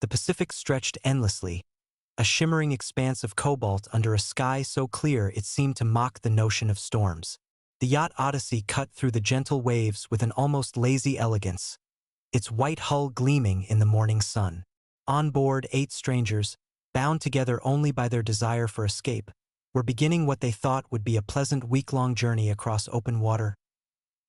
The Pacific stretched endlessly, a shimmering expanse of cobalt under a sky so clear it seemed to mock the notion of storms. The yacht Odyssey cut through the gentle waves with an almost lazy elegance, its white hull gleaming in the morning sun. On board, 8 strangers, bound together only by their desire for escape, were beginning what they thought would be a pleasant week-long journey across open water.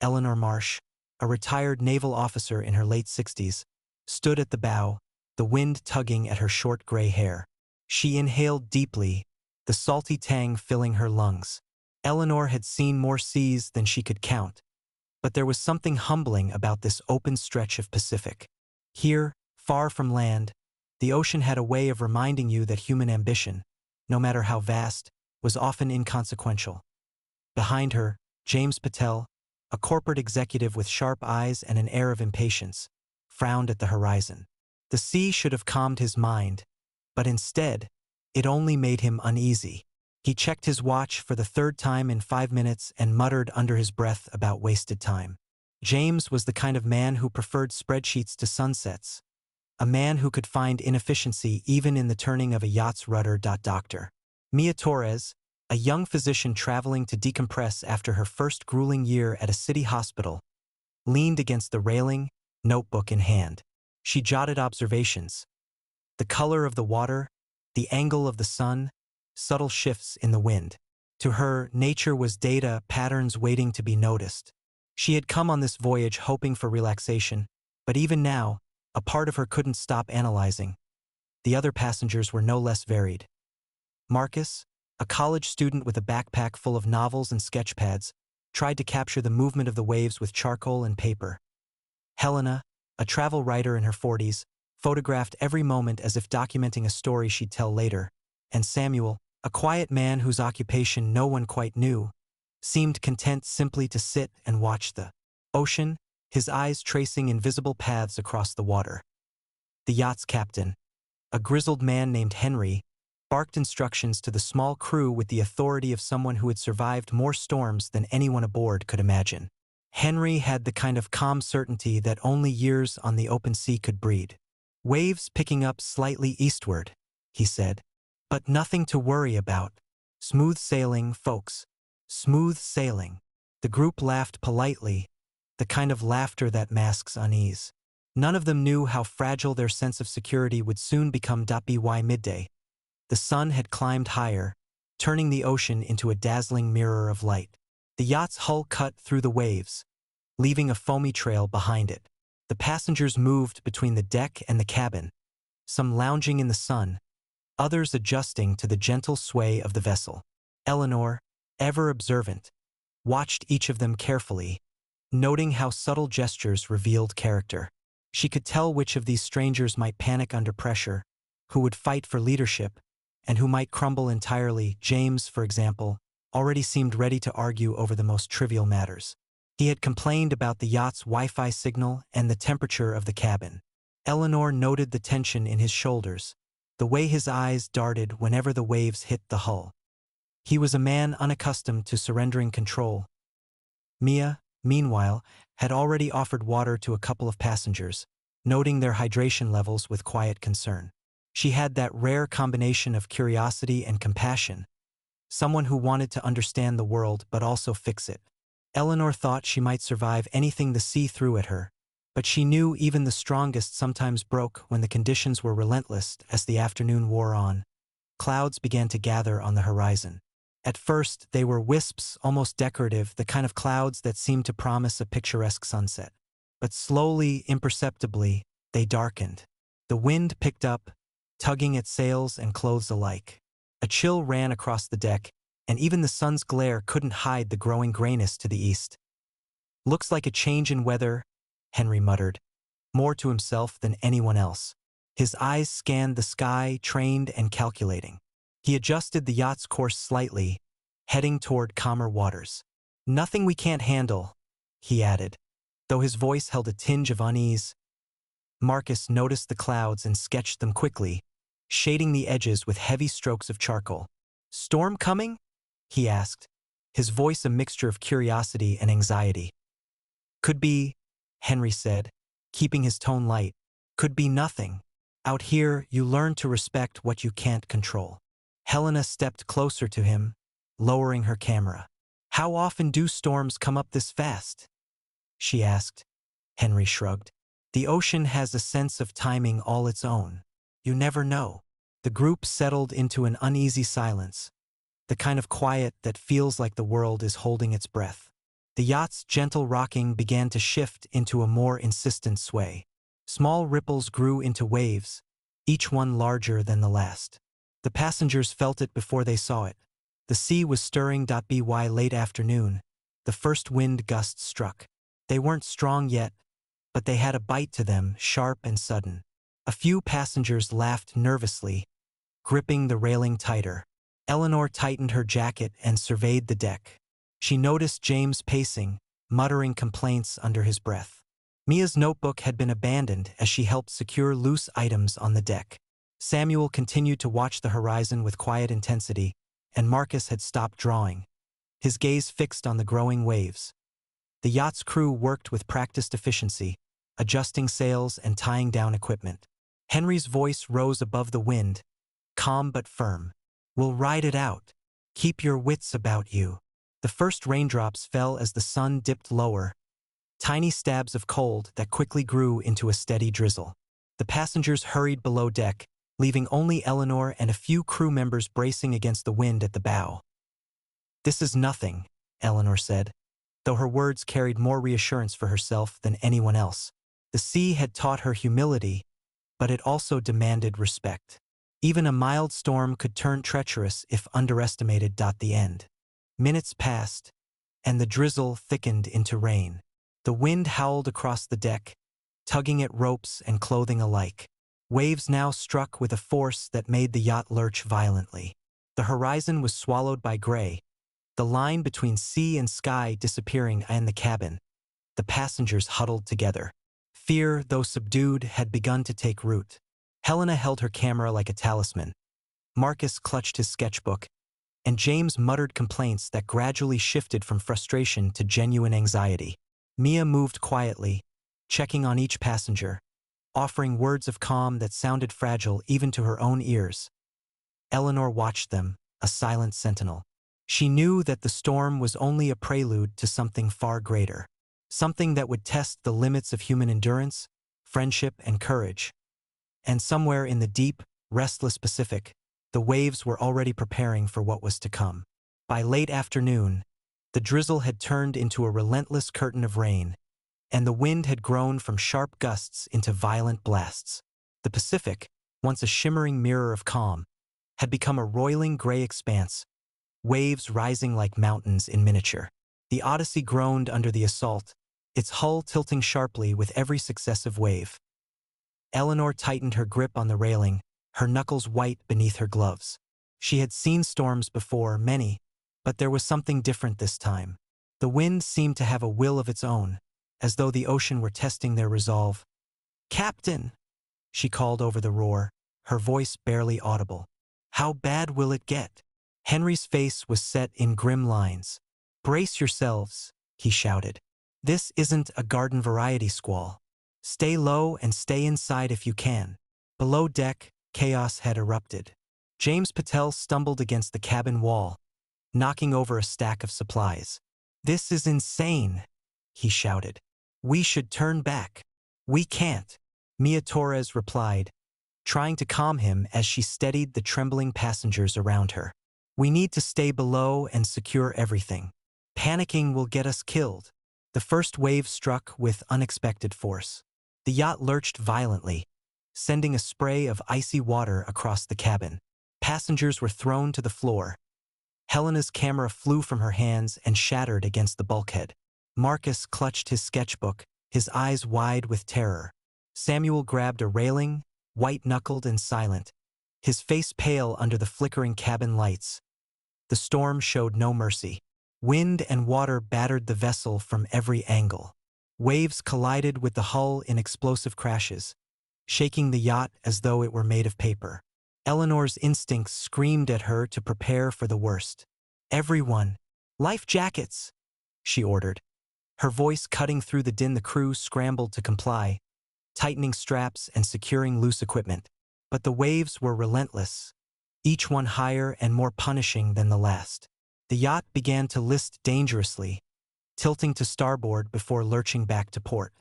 Eleanor Marsh, a retired naval officer in her late 60s, stood at the bow, the wind tugging at her short gray hair. She inhaled deeply, the salty tang filling her lungs. Eleanor had seen more seas than she could count, but there was something humbling about this open stretch of Pacific. Here, far from land, the ocean had a way of reminding you that human ambition, no matter how vast, was often inconsequential. Behind her, James Patel, a corporate executive with sharp eyes and an air of impatience, frowned at the horizon. The sea should have calmed his mind, but instead, it only made him uneasy. He checked his watch for the 3rd time in 5 minutes and muttered under his breath about wasted time. James was the kind of man who preferred spreadsheets to sunsets, a man who could find inefficiency even in the turning of a yacht's rudder. Dr. Mia Torres, a young physician traveling to decompress after her first grueling year at a city hospital, leaned against the railing, notebook in hand. She jotted observations: the color of the water, the angle of the sun, subtle shifts in the wind. To her, nature was data, patterns waiting to be noticed. She had come on this voyage hoping for relaxation, but even now, a part of her couldn't stop analyzing. The other passengers were no less varied. Marcus, a college student with a backpack full of novels and sketchpads, tried to capture the movement of the waves with charcoal and paper. Helena, a travel writer in her 40s, photographed every moment as if documenting a story she'd tell later. And Samuel, a quiet man whose occupation no one quite knew, seemed content simply to sit and watch the ocean, his eyes tracing invisible paths across the water. The yacht's captain, a grizzled man named Henry, barked instructions to the small crew with the authority of someone who had survived more storms than anyone aboard could imagine. Henry had the kind of calm certainty that only years on the open sea could breed. "Waves picking up slightly eastward," he said. "But nothing to worry about. Smooth sailing, folks. Smooth sailing." The group laughed politely, the kind of laughter that masks unease. None of them knew how fragile their sense of security would soon become. By midday, the sun had climbed higher, turning the ocean into a dazzling mirror of light. The yacht's hull cut through the waves, leaving a foamy trail behind it. The passengers moved between the deck and the cabin, some lounging in the sun, others adjusting to the gentle sway of the vessel. Eleanor, ever observant, watched each of them carefully, noting how subtle gestures revealed character. She could tell which of these strangers might panic under pressure, who would fight for leadership, and who might crumble entirely. James, for example, already seemed ready to argue over the most trivial matters. He had complained about the yacht's Wi-Fi signal and the temperature of the cabin. Eleanor noted the tension in his shoulders, the way his eyes darted whenever the waves hit the hull. He was a man unaccustomed to surrendering control. Mia, meanwhile, had already offered water to a couple of passengers, noting their hydration levels with quiet concern. She had that rare combination of curiosity and compassion, someone who wanted to understand the world but also fix it. Eleanor thought she might survive anything the sea threw at her, but she knew even the strongest sometimes broke when the conditions were relentless. As the afternoon wore on, clouds began to gather on the horizon. At first, they were wisps, almost decorative, the kind of clouds that seemed to promise a picturesque sunset. But slowly, imperceptibly, they darkened. The wind picked up, tugging at sails and clothes alike. A chill ran across the deck, and even the sun's glare couldn't hide the growing grayness to the east. "Looks like a change in weather," Henry muttered, more to himself than anyone else. His eyes scanned the sky, trained and calculating. He adjusted the yacht's course slightly, heading toward calmer waters. "Nothing we can't handle," he added, though his voice held a tinge of unease. Marcus noticed the clouds and sketched them quickly, shading the edges with heavy strokes of charcoal. "Storm coming?" he asked, his voice a mixture of curiosity and anxiety. "Could be," Henry said, keeping his tone light. "Could be nothing." Out here, you learn to respect what you can't control. Helena stepped closer to him, lowering her camera. How often do storms come up this fast? She asked. Henry shrugged. The ocean has a sense of timing all its own. You never know. The group settled into an uneasy silence, the kind of quiet that feels like the world is holding its breath. The yacht's gentle rocking began to shift into a more insistent sway. Small ripples grew into waves, each one larger than the last. The passengers felt it before they saw it. The sea was stirring. By late afternoon, the first wind gusts struck. They weren't strong yet, but they had a bite to them, sharp and sudden. A few passengers laughed nervously, gripping the railing tighter. Eleanor tightened her jacket and surveyed the deck. She noticed James pacing, muttering complaints under his breath. Mia's notebook had been abandoned as she helped secure loose items on the deck. Samuel continued to watch the horizon with quiet intensity, and Marcus had stopped drawing, his gaze fixed on the growing waves. The yacht's crew worked with practiced efficiency, adjusting sails and tying down equipment. Henry's voice rose above the wind, calm but firm. We'll ride it out. Keep your wits about you. The first raindrops fell as the sun dipped lower, tiny stabs of cold that quickly grew into a steady drizzle. The passengers hurried below deck, leaving only Eleanor and a few crew members bracing against the wind at the bow. This is nothing, Eleanor said, though her words carried more reassurance for herself than anyone else. The sea had taught her humility, but it also demanded respect. Even a mild storm could turn treacherous if underestimated. The end. Minutes passed, and the drizzle thickened into rain. The wind howled across the deck, tugging at ropes and clothing alike. Waves now struck with a force that made the yacht lurch violently. The horizon was swallowed by gray, the line between sea and sky disappearing in the cabin. The passengers huddled together. Fear, though subdued, had begun to take root. Helena held her camera like a talisman. Marcus clutched his sketchbook, and James muttered complaints that gradually shifted from frustration to genuine anxiety. Mia moved quietly, checking on each passenger, offering words of calm that sounded fragile even to her own ears. Eleanor watched them, a silent sentinel. She knew that the storm was only a prelude to something far greater, something that would test the limits of human endurance, friendship, and courage. And somewhere in the deep, restless Pacific, the waves were already preparing for what was to come. By late afternoon, the drizzle had turned into a relentless curtain of rain, and the wind had grown from sharp gusts into violent blasts. The Pacific, once a shimmering mirror of calm, had become a roiling gray expanse, waves rising like mountains in miniature. The Odyssey groaned under the assault, its hull tilting sharply with every successive wave. Eleanor tightened her grip on the railing, her knuckles white beneath her gloves. She had seen storms before, many, but there was something different this time. The wind seemed to have a will of its own, as though the ocean were testing their resolve. "Captain!" she called over the roar, her voice barely audible. "How bad will it get?" Henry's face was set in grim lines. "Brace yourselves," he shouted. "This isn't a garden variety squall. Stay low and stay inside if you can." Below deck, chaos had erupted. James Patel stumbled against the cabin wall, knocking over a stack of supplies. "This is insane," he shouted. "We should turn back." "We can't," Mia Torres replied, trying to calm him as she steadied the trembling passengers around her. "We need to stay below and secure everything. Panicking will get us killed." The first wave struck with unexpected force. The yacht lurched violently, sending a spray of icy water across the cabin. Passengers were thrown to the floor. Helena's camera flew from her hands and shattered against the bulkhead. Marcus clutched his sketchbook, his eyes wide with terror. Samuel grabbed a railing, white-knuckled and silent, his face pale under the flickering cabin lights. The storm showed no mercy. Wind and water battered the vessel from every angle. Waves collided with the hull in explosive crashes, shaking the yacht as though it were made of paper. Eleanor's instincts screamed at her to prepare for the worst. "Everyone, life jackets!" she ordered. Her voice cutting through the din. The crew scrambled to comply, tightening straps and securing loose equipment. But the waves were relentless, each one higher and more punishing than the last. The yacht began to list dangerously, tilting to starboard before lurching back to port.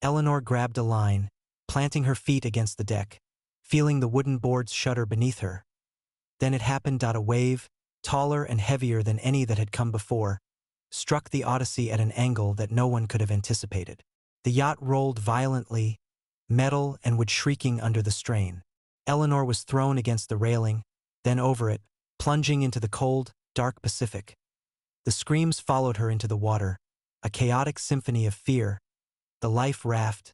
Eleanor grabbed a line, planting her feet against the deck, feeling the wooden boards shudder beneath her. Then it happened. A wave, taller and heavier than any that had come before, struck the Odyssey at an angle that no one could have anticipated. The yacht rolled violently, metal and wood shrieking under the strain. Eleanor was thrown against the railing, then over it, plunging into the cold, dark Pacific. The screams followed her into the water, a chaotic symphony of fear. The life raft,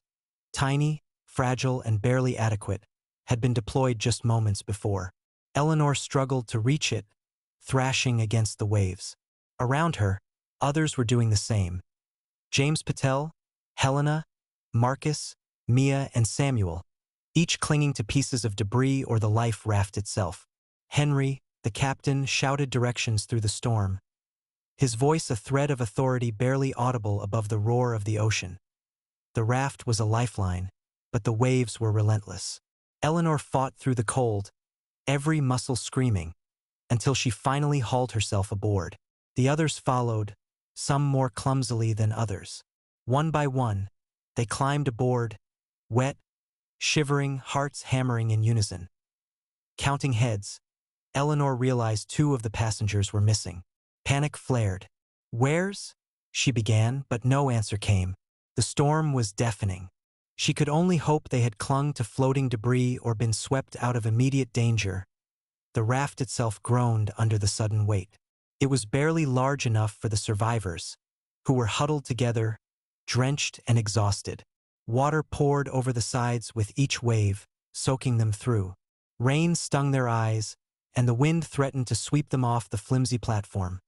tiny, fragile, and barely adequate, had been deployed just moments before. Eleanor struggled to reach it, thrashing against the waves. Around her, others were doing the same. James Patel, Helena, Marcus, Mia, and Samuel, each clinging to pieces of debris or the life raft itself. Henry, the captain, shouted directions through the storm, his voice a thread of authority barely audible above the roar of the ocean. The raft was a lifeline, but the waves were relentless. Eleanor fought through the cold, every muscle screaming, until she finally hauled herself aboard. The others followed, some more clumsily than others. One by one, they climbed aboard, wet, shivering, hearts hammering in unison. Counting heads, Eleanor realized 2 of the passengers were missing. Panic flared. "Where's?" she began, but no answer came. The storm was deafening. She could only hope they had clung to floating debris or been swept out of immediate danger. The raft itself groaned under the sudden weight. It was barely large enough for the survivors, who were huddled together, drenched and exhausted. Water poured over the sides with each wave, soaking them through. Rain stung their eyes, and the wind threatened to sweep them off the flimsy platform.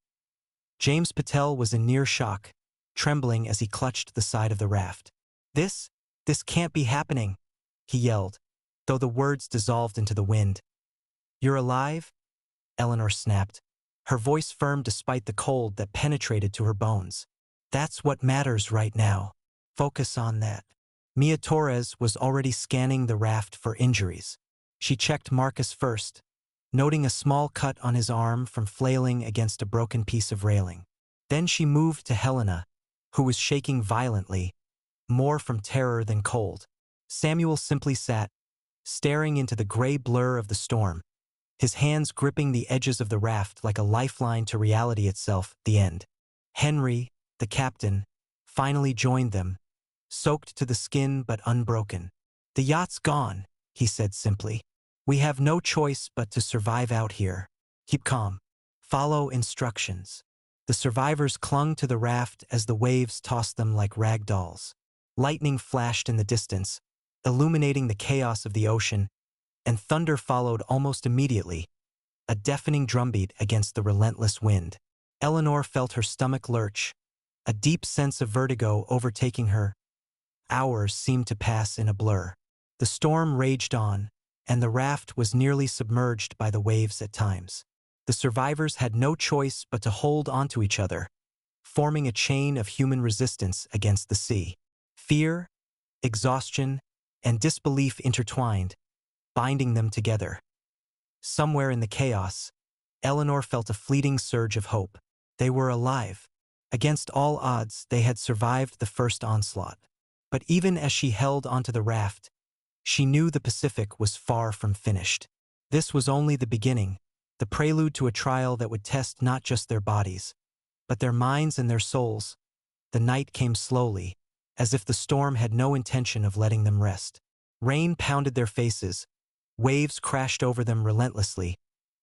James Patel was in near shock, trembling as he clutched the side of the raft. This can't be happening," he yelled, though the words dissolved into the wind. "You're alive?" Eleanor snapped, her voice firm despite the cold that penetrated to her bones. "That's what matters right now. Focus on that." Mia Torres was already scanning the raft for injuries. She checked Marcus first, noting a small cut on his arm from flailing against a broken piece of railing. Then she moved to Helena, who was shaking violently, more from terror than cold. Samuel simply sat, staring into the gray blur of the storm, his hands gripping the edges of the raft like a lifeline to reality itself. The end. Henry, the captain, finally joined them, soaked to the skin but unbroken. "The yacht's gone," he said simply. "We have no choice but to survive out here. Keep calm. Follow instructions." The survivors clung to the raft as the waves tossed them like rag dolls. Lightning flashed in the distance, illuminating the chaos of the ocean, and thunder followed almost immediately, a deafening drumbeat against the relentless wind. Eleanor felt her stomach lurch, a deep sense of vertigo overtaking her. Hours seemed to pass in a blur. The storm raged on, and the raft was nearly submerged by the waves at times. The survivors had no choice but to hold onto each other, forming a chain of human resistance against the sea. Fear, exhaustion, and disbelief intertwined, binding them together. Somewhere in the chaos, Eleanor felt a fleeting surge of hope. They were alive. Against all odds, they had survived the first onslaught. But even as she held onto the raft, she knew the Pacific was far from finished. This was only the beginning, the prelude to a trial that would test not just their bodies, but their minds and their souls. The night came slowly, as if the storm had no intention of letting them rest. Rain pounded their faces, waves crashed over them relentlessly,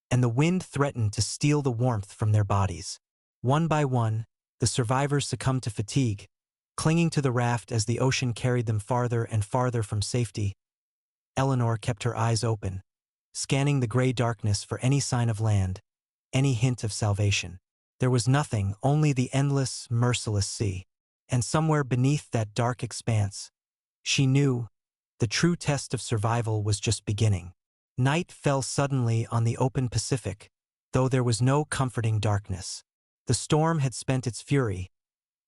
and the wind threatened to steal the warmth from their bodies. One by one, the survivors succumbed to fatigue, clinging to the raft as the ocean carried them farther and farther from safety. Eleanor kept her eyes open, scanning the gray darkness for any sign of land, any hint of salvation. There was nothing, only the endless, merciless sea. And somewhere beneath that dark expanse, she knew the true test of survival was just beginning. Night fell suddenly on the open Pacific, though there was no comforting darkness. The storm had spent its fury,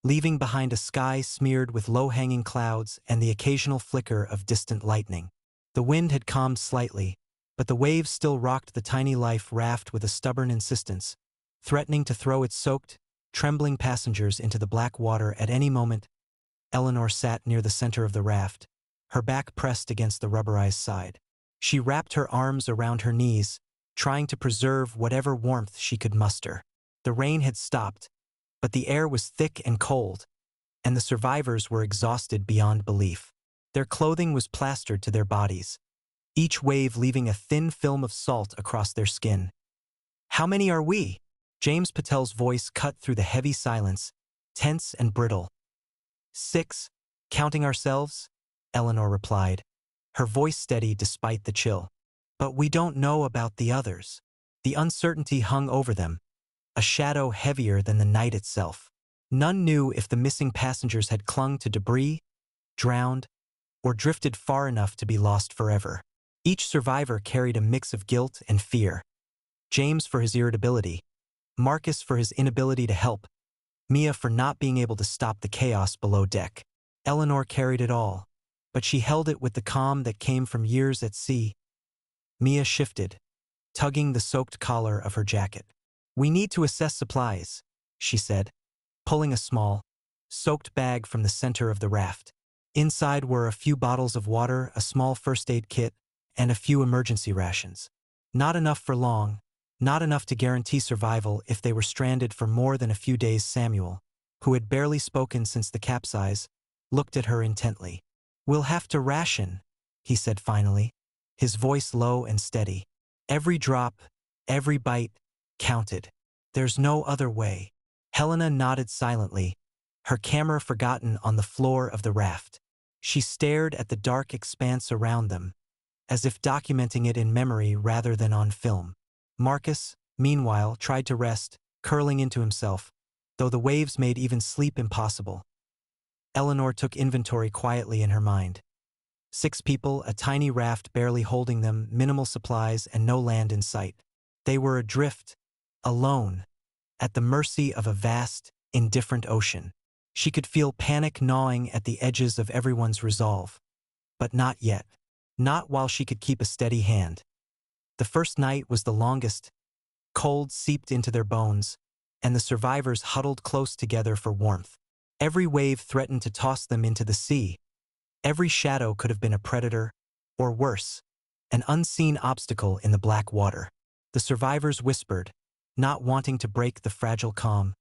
leaving behind a sky smeared with low-hanging clouds and the occasional flicker of distant lightning. The wind had calmed slightly, but the waves still rocked the tiny life raft with a stubborn insistence, threatening to throw its soaked, trembling passengers into the black water at any moment. Eleanor sat near the center of the raft, her back pressed against the rubberized side. She wrapped her arms around her knees, trying to preserve whatever warmth she could muster. The rain had stopped, but the air was thick and cold, and the survivors were exhausted beyond belief. Their clothing was plastered to their bodies, each wave leaving a thin film of salt across their skin. "How many are we?" James Patel's voice cut through the heavy silence, tense and brittle. "6, counting ourselves," Eleanor replied, her voice steady despite the chill. "But we don't know about the others." The uncertainty hung over them, a shadow heavier than the night itself. None knew if the missing passengers had clung to debris, drowned, or drifted far enough to be lost forever. Each survivor carried a mix of guilt and fear. James for his irritability, Marcus for his inability to help, Mia for not being able to stop the chaos below deck. Eleanor carried it all, but she held it with the calm that came from years at sea. Mia shifted, tugging the soaked collar of her jacket. "We need to assess supplies," she said, pulling a small, soaked bag from the center of the raft. Inside were a few bottles of water, a small first aid kit, and a few emergency rations. Not enough for long, not enough to guarantee survival if they were stranded for more than a few days. Samuel, who had barely spoken since the capsize, looked at her intently. "We'll have to ration," he said finally, his voice low and steady. "Every drop, every bite, counted. There's no other way." Helena nodded silently, her camera forgotten on the floor of the raft. She stared at the dark expanse around them, as if documenting it in memory rather than on film. Marcus, meanwhile, tried to rest, curling into himself, though the waves made even sleep impossible. Eleanor took inventory quietly in her mind. 6 people, a tiny raft barely holding them, minimal supplies, and no land in sight. They were adrift, alone, at the mercy of a vast, indifferent ocean. She could feel panic gnawing at the edges of everyone's resolve. But not yet. Not while she could keep a steady hand. The first night was the longest. Cold seeped into their bones, and the survivors huddled close together for warmth. Every wave threatened to toss them into the sea. Every shadow could have been a predator, or worse, an unseen obstacle in the black water. The survivors whispered, not wanting to break the fragile calm.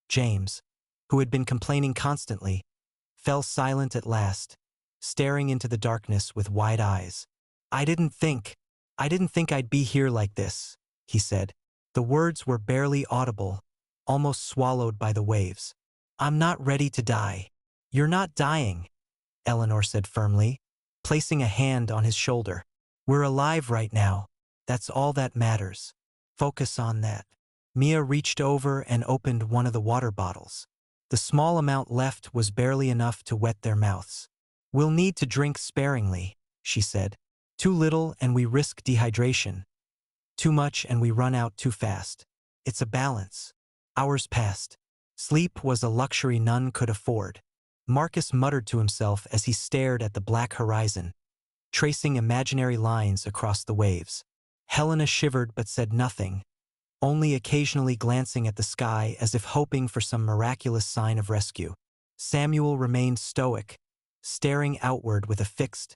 James, who had been complaining constantly, fell silent at last, staring into the darkness with wide eyes. I didn't think I'd be here like this," he said. The words were barely audible, almost swallowed by the waves. "I'm not ready to die." "You're not dying," Eleanor said firmly, placing a hand on his shoulder. "We're alive right now. That's all that matters. Focus on that." Mia reached over and opened one of the water bottles. The small amount left was barely enough to wet their mouths. "We'll need to drink sparingly," she said. "Too little and we risk dehydration. Too much and we run out too fast. It's a balance." Hours passed. Sleep was a luxury none could afford. Marcus muttered to himself as he stared at the black horizon, tracing imaginary lines across the waves. Helena shivered but said nothing, only occasionally glancing at the sky as if hoping for some miraculous sign of rescue. Samuel remained stoic, staring outward with a fixed,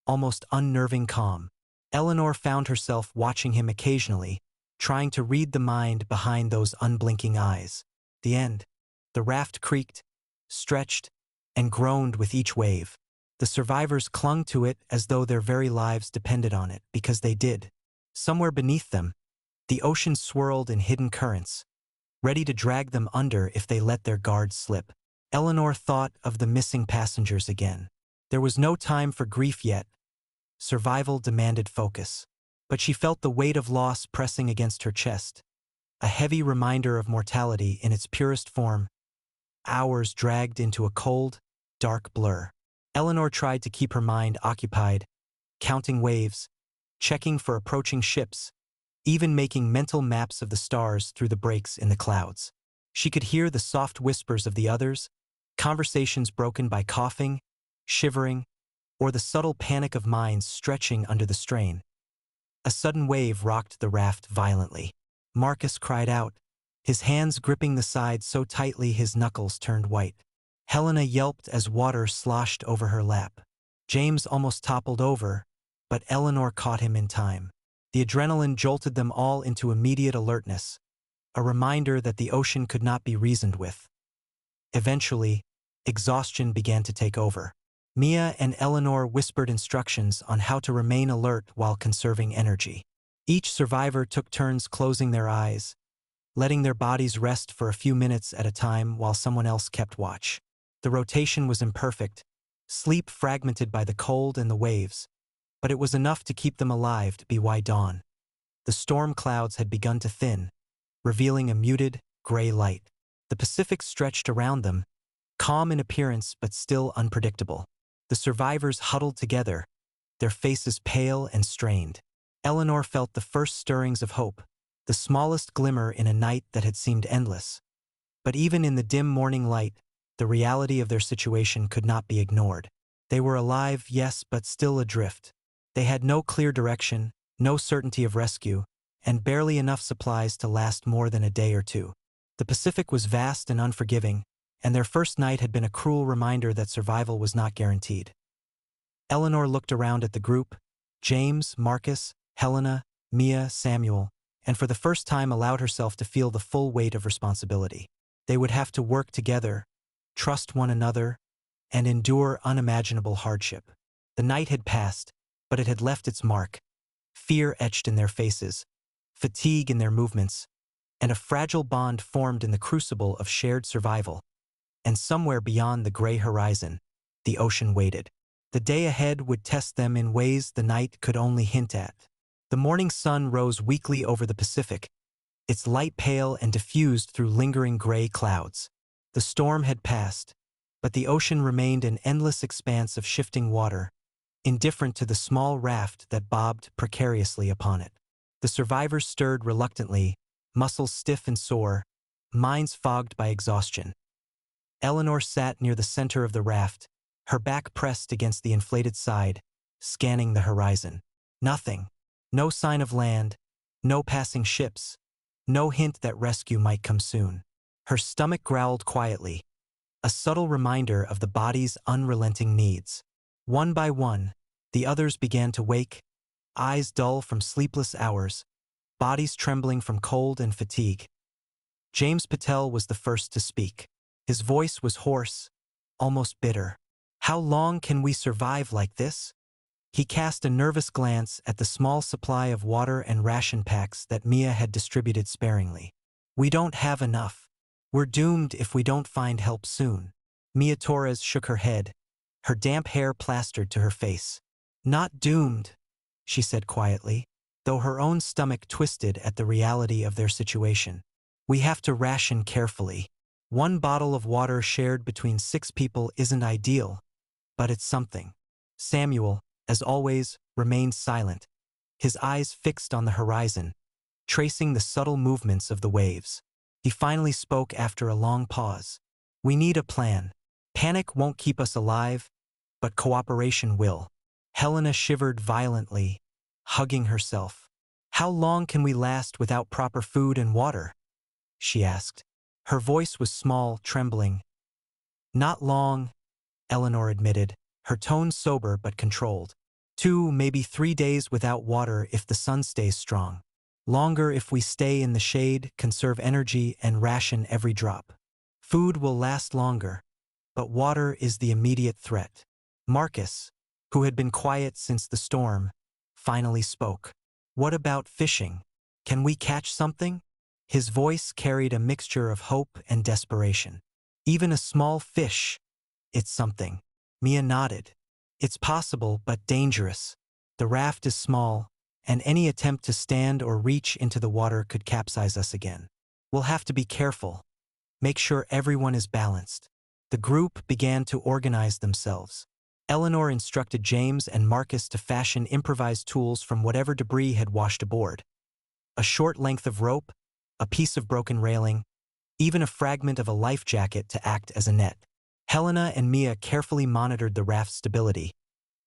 almost unnerving calm. Eleanor found herself watching him occasionally, trying to read the mind behind those unblinking eyes. The end. The raft creaked, stretched, and groaned with each wave. The survivors clung to it as though their very lives depended on it, because they did. Somewhere beneath them, the ocean swirled in hidden currents, ready to drag them under if they let their guards slip. Eleanor thought of the missing passengers again. There was no time for grief yet. Survival demanded focus. But she felt the weight of loss pressing against her chest, a heavy reminder of mortality in its purest form. Hours dragged into a cold, dark blur. Eleanor tried to keep her mind occupied, counting waves, checking for approaching ships, even making mental maps of the stars through the breaks in the clouds. She could hear the soft whispers of the others, conversations broken by coughing, shivering, or the subtle panic of minds stretching under the strain. A sudden wave rocked the raft violently. Marcus cried out, his hands gripping the side so tightly his knuckles turned white. Helena yelped as water sloshed over her lap. James almost toppled over, but Eleanor caught him in time. The adrenaline jolted them all into immediate alertness, a reminder that the ocean could not be reasoned with. Eventually, exhaustion began to take over. Mia and Eleanor whispered instructions on how to remain alert while conserving energy. Each survivor took turns closing their eyes, letting their bodies rest for a few minutes at a time while someone else kept watch. The rotation was imperfect, sleep fragmented by the cold and the waves, but it was enough to keep them alive by dawn. The storm clouds had begun to thin, revealing a muted, gray light. The Pacific stretched around them, calm in appearance but still unpredictable. The survivors huddled together, their faces pale and strained. Eleanor felt the first stirrings of hope, the smallest glimmer in a night that had seemed endless. But even in the dim morning light, the reality of their situation could not be ignored. They were alive, yes, but still adrift. They had no clear direction, no certainty of rescue, and barely enough supplies to last more than a day or two. The Pacific was vast and unforgiving, and their first night had been a cruel reminder that survival was not guaranteed. Eleanor looked around at the group, James, Marcus, Helena, Mia, Samuel, and for the first time allowed herself to feel the full weight of responsibility. They would have to work together, trust one another, and endure unimaginable hardship. The night had passed, but it had left its mark, fear etched in their faces, fatigue in their movements, and a fragile bond formed in the crucible of shared survival. And somewhere beyond the gray horizon, the ocean waited. The day ahead would test them in ways the night could only hint at. The morning sun rose weakly over the Pacific, its light pale and diffused through lingering gray clouds. The storm had passed, but the ocean remained an endless expanse of shifting water, indifferent to the small raft that bobbed precariously upon it. The survivors stirred reluctantly, muscles stiff and sore, minds fogged by exhaustion. Eleanor sat near the center of the raft, her back pressed against the inflated side, scanning the horizon. Nothing. No sign of land, no passing ships, no hint that rescue might come soon. Her stomach growled quietly, a subtle reminder of the body's unrelenting needs. One by one, the others began to wake, eyes dull from sleepless hours, bodies trembling from cold and fatigue. James Patel was the first to speak. His voice was hoarse, almost bitter. How long can we survive like this? He cast a nervous glance at the small supply of water and ration packs that Mia had distributed sparingly. We don't have enough. We're doomed if we don't find help soon. Mia Torres shook her head, her damp hair plastered to her face. Not doomed, she said quietly, though her own stomach twisted at the reality of their situation. We have to ration carefully. One bottle of water shared between 6 people isn't ideal, but it's something. Samuel, as always, remained silent, his eyes fixed on the horizon, tracing the subtle movements of the waves. He finally spoke after a long pause. We need a plan. Panic won't keep us alive, but cooperation will. Helena shivered violently, hugging herself. How long can we last without proper food and water? She asked. Her voice was small, trembling. Not long, Eleanor admitted, her tone sober but controlled. 2, maybe 3 days without water if the sun stays strong. Longer if we stay in the shade, conserve energy, and ration every drop. Food will last longer, but water is the immediate threat. Marcus, who had been quiet since the storm, finally spoke. What about fishing? Can we catch something? His voice carried a mixture of hope and desperation. Even a small fish, it's something. Mia nodded. It's possible, but dangerous. The raft is small, and any attempt to stand or reach into the water could capsize us again. We'll have to be careful. Make sure everyone is balanced. The group began to organize themselves. Eleanor instructed James and Marcus to fashion improvised tools from whatever debris had washed aboard. A short length of rope, a piece of broken railing, even a fragment of a life jacket to act as a net. Helena and Mia carefully monitored the raft's stability,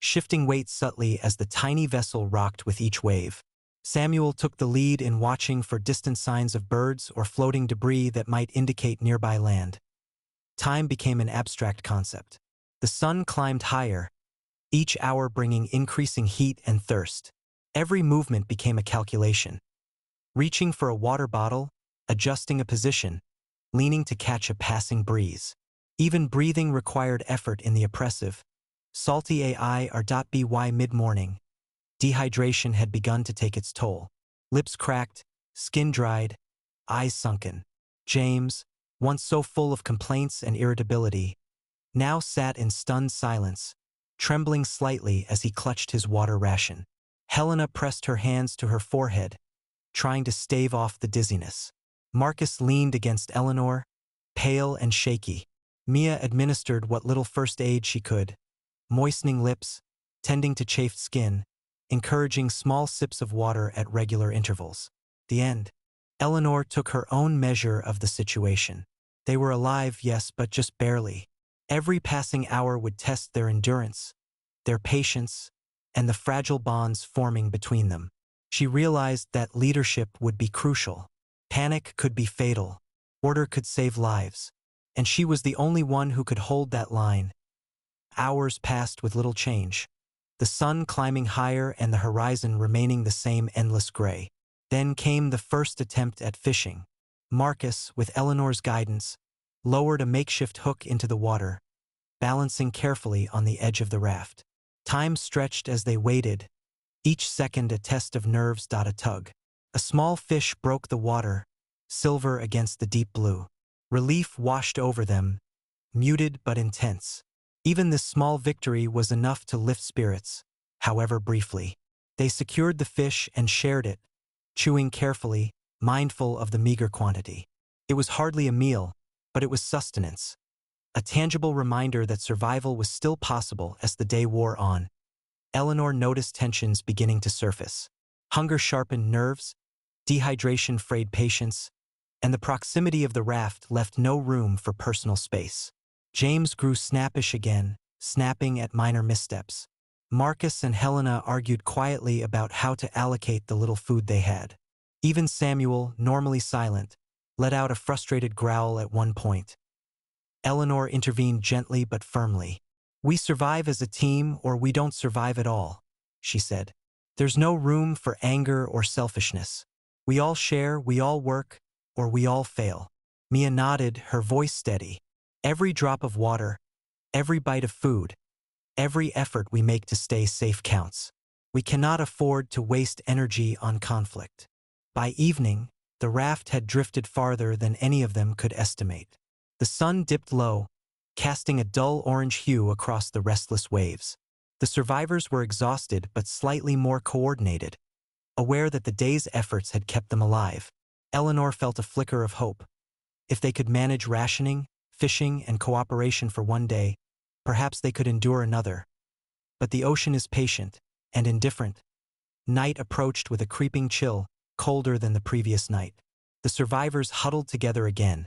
shifting weight subtly as the tiny vessel rocked with each wave. Samuel took the lead in watching for distant signs of birds or floating debris that might indicate nearby land. Time became an abstract concept. The sun climbed higher, each hour bringing increasing heat and thirst. Every movement became a calculation. Reaching for a water bottle, adjusting a position, leaning to catch a passing breeze. Even breathing required effort in the oppressive, salty air.by mid-morning. Dehydration had begun to take its toll. Lips cracked, skin dried, eyes sunken. James, once so full of complaints and irritability, now sat in stunned silence, trembling slightly as he clutched his water ration. Helena pressed her hands to her forehead, trying to stave off the dizziness. Marcus leaned against Eleanor, pale and shaky. Mia administered what little first aid she could, moistening lips, tending to chafed skin, encouraging small sips of water at regular intervals. The end. Eleanor took her own measure of the situation. They were alive, yes, but just barely. Every passing hour would test their endurance, their patience, and the fragile bonds forming between them. She realized that leadership would be crucial. Panic could be fatal. Order could save lives. And she was the only one who could hold that line. Hours passed with little change, the sun climbing higher and the horizon remaining the same endless gray. Then came the first attempt at fishing. Marcus, with Eleanor's guidance, lowered a makeshift hook into the water, balancing carefully on the edge of the raft. Time stretched as they waited, each second a test of nerves. A tug. A small fish broke the water, silver against the deep blue. Relief washed over them, muted but intense. Even this small victory was enough to lift spirits, however briefly. They secured the fish and shared it, chewing carefully, mindful of the meager quantity. It was hardly a meal, but it was sustenance, a tangible reminder that survival was still possible as the day wore on. Eleanor noticed tensions beginning to surface. Hunger sharpened nerves, dehydration frayed patience, and the proximity of the raft left no room for personal space. James grew snappish again, snapping at minor missteps. Marcus and Helena argued quietly about how to allocate the little food they had. Even Samuel, normally silent, let out a frustrated growl at one point. Eleanor intervened gently but firmly. "We survive as a team or we don't survive at all," she said. "There's no room for anger or selfishness. We all share, we all work, or we all fail." Mia nodded, her voice steady. "Every drop of water, every bite of food, every effort we make to stay safe counts. We cannot afford to waste energy on conflict." By evening, the raft had drifted farther than any of them could estimate. The sun dipped low, casting a dull orange hue across the restless waves. The survivors were exhausted but slightly more coordinated, aware that the day's efforts had kept them alive. Eleanor felt a flicker of hope. If they could manage rationing, fishing, and cooperation for one day, perhaps they could endure another. But the ocean is patient and indifferent. Night approached with a creeping chill, colder than the previous night. The survivors huddled together again,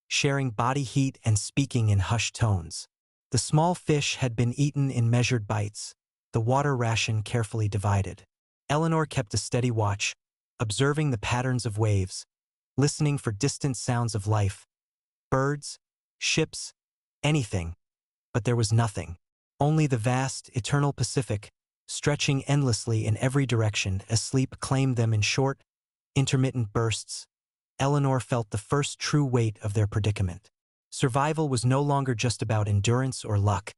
sharing body heat and speaking in hushed tones. The small fish had been eaten in measured bites, the water ration carefully divided. Eleanor kept a steady watch, observing the patterns of waves, listening for distant sounds of life. Birds, ships, anything. But there was nothing. Only the vast, eternal Pacific, stretching endlessly in every direction as sleep claimed them in short, intermittent bursts. Eleanor felt the first true weight of their predicament. Survival was no longer just about endurance or luck.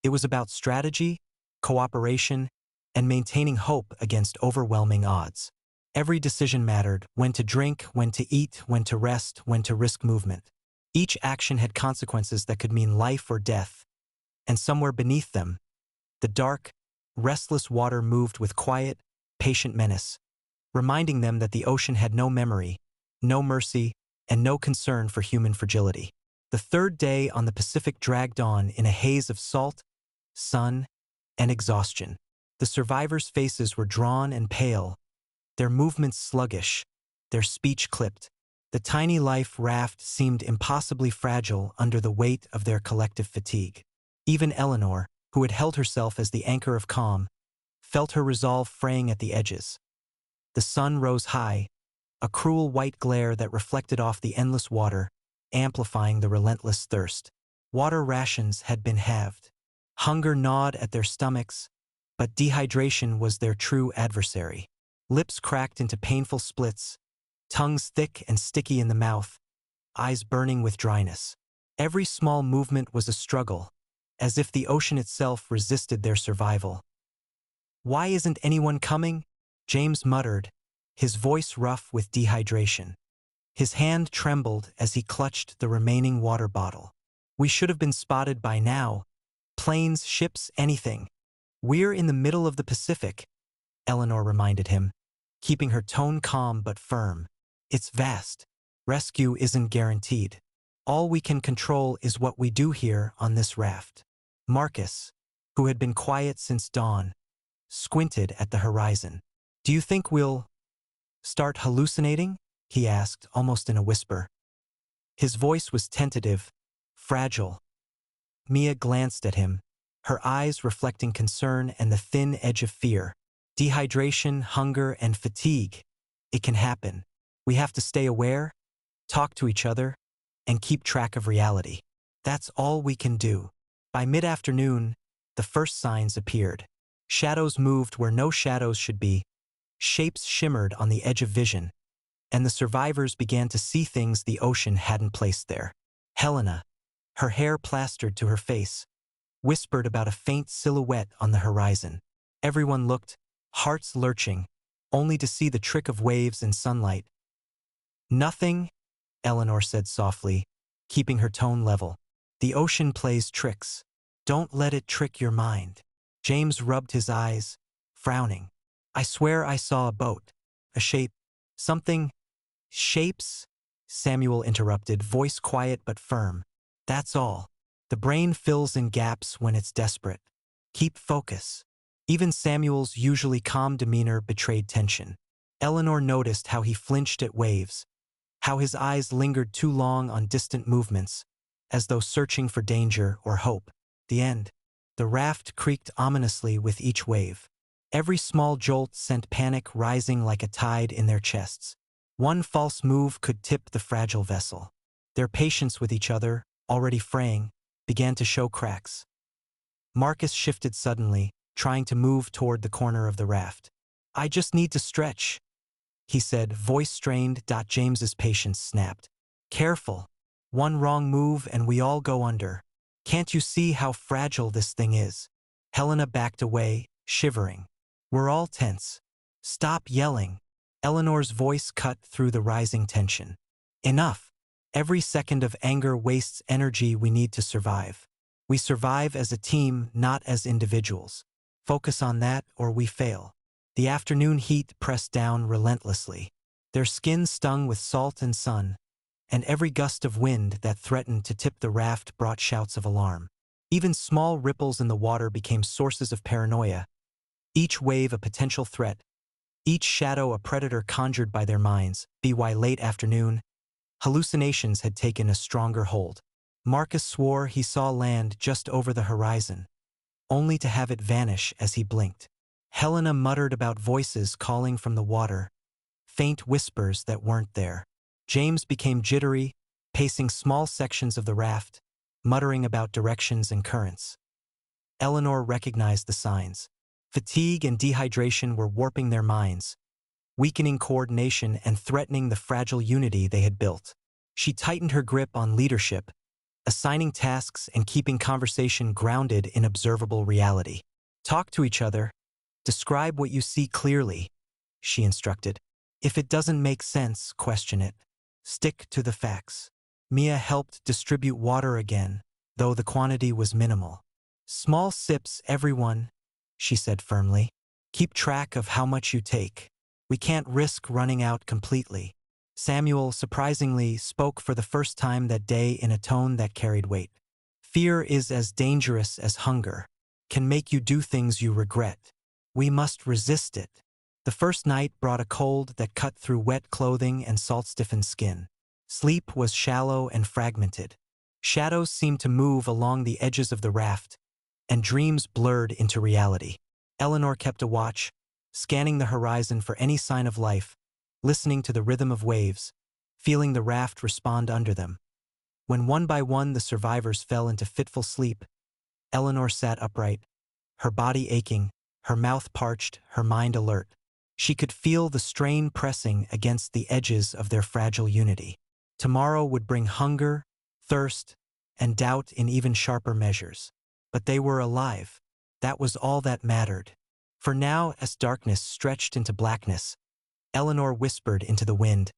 It was about strategy, cooperation, and maintaining hope against overwhelming odds. Every decision mattered: when to drink, when to eat, when to rest, when to risk movement. Each action had consequences that could mean life or death. And somewhere beneath them, the dark, restless water moved with quiet, patient menace, reminding them that the ocean had no memory, no mercy, and no concern for human fragility. The third day on the Pacific dragged on in a haze of salt, sun, and exhaustion. The survivors' faces were drawn and pale, their movements sluggish, their speech clipped. The tiny life raft seemed impossibly fragile under the weight of their collective fatigue. Even Eleanor, who had held herself as the anchor of calm, felt her resolve fraying at the edges. The sun rose high, a cruel white glare that reflected off the endless water, amplifying the relentless thirst. Water rations had been halved. Hunger gnawed at their stomachs, but dehydration was their true adversary. Lips cracked into painful splits, tongues thick and sticky in the mouth, eyes burning with dryness. Every small movement was a struggle, as if the ocean itself resisted their survival. "Why isn't anyone coming?" James muttered, his voice rough with dehydration. His hand trembled as he clutched the remaining water bottle. "We should have been spotted by now. Planes, ships, anything. We're in the middle of the Pacific," Eleanor reminded him, keeping her tone calm but firm. "It's vast. Rescue isn't guaranteed. All we can control is what we do here on this raft." Marcus, who had been quiet since dawn, squinted at the horizon. "Do you think we'll start hallucinating?" he asked, almost in a whisper. His voice was tentative, fragile. Mia glanced at him, her eyes reflecting concern and the thin edge of fear. "Dehydration, hunger, and fatigue. It can happen. We have to stay aware, talk to each other, and keep track of reality. That's all we can do." By mid-afternoon, the first signs appeared. Shadows moved where no shadows should be, shapes shimmered on the edge of vision, and the survivors began to see things the ocean hadn't placed there. Helena, her hair plastered to her face, whispered about a faint silhouette on the horizon. Everyone looked, hearts lurching, only to see the trick of waves and sunlight. "Nothing," Eleanor said softly, keeping her tone level. "The ocean plays tricks. Don't let it trick your mind." James rubbed his eyes, frowning. "I swear I saw a boat, a shape, something." "Shapes?" Samuel interrupted, voice quiet but firm. "That's all. The brain fills in gaps when it's desperate. Keep focus." Even Samuel's usually calm demeanor betrayed tension. Eleanor noticed how he flinched at waves, how his eyes lingered too long on distant movements, as though searching for danger or hope. The end. The raft creaked ominously with each wave. Every small jolt sent panic rising like a tide in their chests. One false move could tip the fragile vessel. Their patience with each other, already fraying, began to show cracks. Marcus shifted suddenly, trying to move toward the corner of the raft. "I just need to stretch," he said, voice strained. James's patience snapped. "Careful. One wrong move and we all go under. Can't you see how fragile this thing is?" Helena backed away, shivering. "We're all tense." "Stop yelling." Eleanor's voice cut through the rising tension. "Enough. Every second of anger wastes energy we need to survive. We survive as a team, not as individuals. Focus on that or we fail." The afternoon heat pressed down relentlessly. Their skin stung with salt and sun, and every gust of wind that threatened to tip the raft brought shouts of alarm. Even small ripples in the water became sources of paranoia, each wave a potential threat, each shadow a predator conjured by their minds. By late afternoon, hallucinations had taken a stronger hold. Marcus swore he saw land just over the horizon, only to have it vanish as he blinked. Helena muttered about voices calling from the water, faint whispers that weren't there. James became jittery, pacing small sections of the raft, muttering about directions and currents. Eleanor recognized the signs. Fatigue and dehydration were warping their minds, weakening coordination and threatening the fragile unity they had built. She tightened her grip on leadership, assigning tasks and keeping conversation grounded in observable reality. "Talk to each other. Describe what you see clearly," she instructed. "If it doesn't make sense, question it. Stick to the facts." Mia helped distribute water again, though the quantity was minimal. "Small sips, everyone," she said firmly. "Keep track of how much you take. We can't risk running out completely." Samuel, surprisingly, spoke for the first time that day in a tone that carried weight. "Fear is as dangerous as hunger. Can make you do things you regret. We must resist it." The first night brought a cold that cut through wet clothing and salt-stiffened skin. Sleep was shallow and fragmented. Shadows seemed to move along the edges of the raft, and dreams blurred into reality. Eleanor kept a watch, scanning the horizon for any sign of life, listening to the rhythm of waves, feeling the raft respond under them. When one by one the survivors fell into fitful sleep, Eleanor sat upright, her body aching, her mouth parched, her mind alert. She could feel the strain pressing against the edges of their fragile unity. Tomorrow would bring hunger, thirst, and doubt in even sharper measures. But they were alive. That was all that mattered. For now, as darkness stretched into blackness, Eleanor whispered into the wind,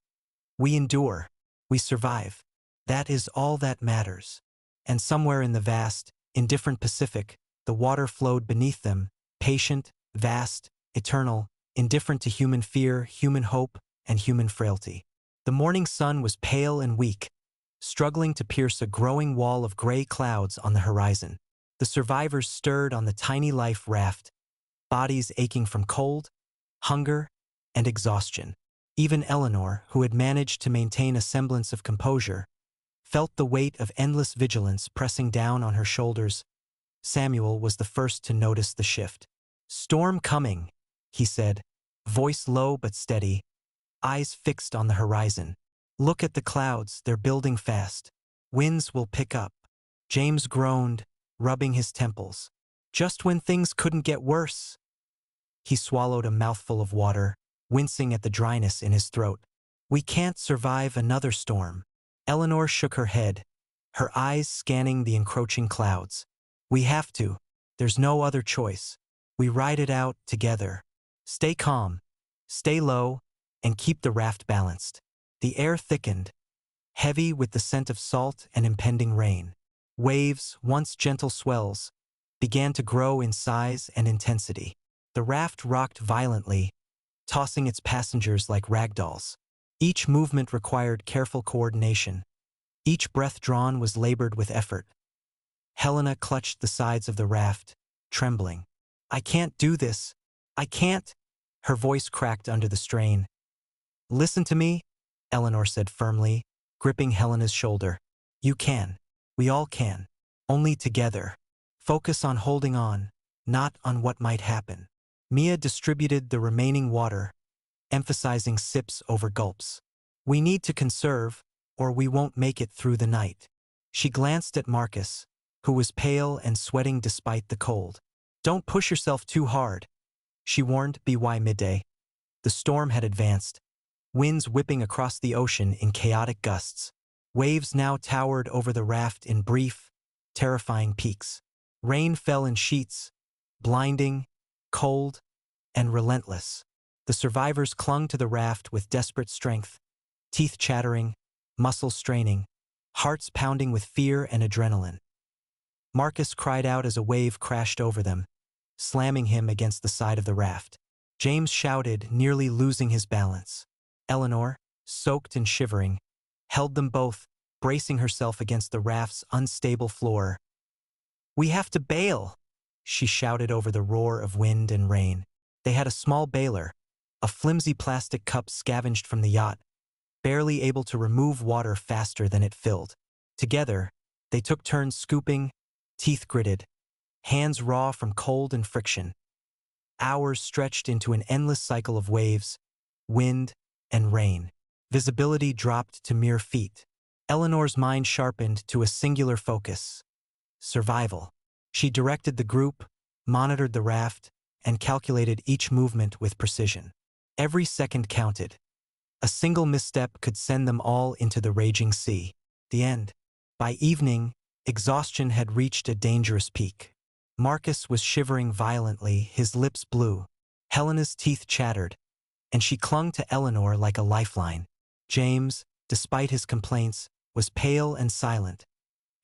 "We endure. We survive. That is all that matters." And somewhere in the vast, indifferent Pacific, the water flowed beneath them, patient, vast, eternal, indifferent to human fear, human hope, and human frailty. The morning sun was pale and weak, struggling to pierce a growing wall of gray clouds on the horizon. The survivors stirred on the tiny life raft, bodies aching from cold, hunger, and exhaustion. Even Eleanor, who had managed to maintain a semblance of composure, felt the weight of endless vigilance pressing down on her shoulders. Samuel was the first to notice the shift. "Storm coming," he said, voice low but steady, eyes fixed on the horizon. "Look at the clouds, they're building fast. Winds will pick up." James groaned, rubbing his temples. "Just when things couldn't get worse." He swallowed a mouthful of water, wincing at the dryness in his throat. "We can't survive another storm." Eleanor shook her head, her eyes scanning the encroaching clouds. "We have to. There's no other choice. We ride it out together. Stay calm, stay low, and keep the raft balanced." The air thickened, heavy with the scent of salt and impending rain. Waves, once gentle swells, began to grow in size and intensity. The raft rocked violently, tossing its passengers like ragdolls. Each movement required careful coordination. Each breath drawn was labored with effort. Helena clutched the sides of the raft, trembling. "I can't do this. I can't." Her voice cracked under the strain. "Listen to me," Eleanor said firmly, gripping Helena's shoulder. "You can. We all can. Only together. Focus on holding on, not on what might happen." Mia distributed the remaining water, emphasizing sips over gulps. "We need to conserve, or we won't make it through the night." She glanced at Marcus, who was pale and sweating despite the cold. "Don't push yourself too hard," she warned by midday. The storm had advanced, winds whipping across the ocean in chaotic gusts. Waves now towered over the raft in brief, terrifying peaks. Rain fell in sheets, blinding, cold, and relentless. The survivors clung to the raft with desperate strength, teeth chattering, muscles straining, hearts pounding with fear and adrenaline. Marcus cried out as a wave crashed over them, slamming him against the side of the raft. James shouted, nearly losing his balance. Eleanor, soaked and shivering, held them both, bracing herself against the raft's unstable floor. "We have to bail," she shouted over the roar of wind and rain. They had a small bailer, a flimsy plastic cup scavenged from the yacht, barely able to remove water faster than it filled. Together, they took turns scooping, teeth gritted, hands raw from cold and friction. Hours stretched into an endless cycle of waves, wind, and rain. Visibility dropped to mere feet. Eleanor's mind sharpened to a singular focus: survival. She directed the group, monitored the raft, and calculated each movement with precision. Every second counted. A single misstep could send them all into the raging sea. The end. By evening, exhaustion had reached a dangerous peak. Marcus was shivering violently, his lips blue. Helena's teeth chattered, and she clung to Eleanor like a lifeline. James, despite his complaints, was pale and silent,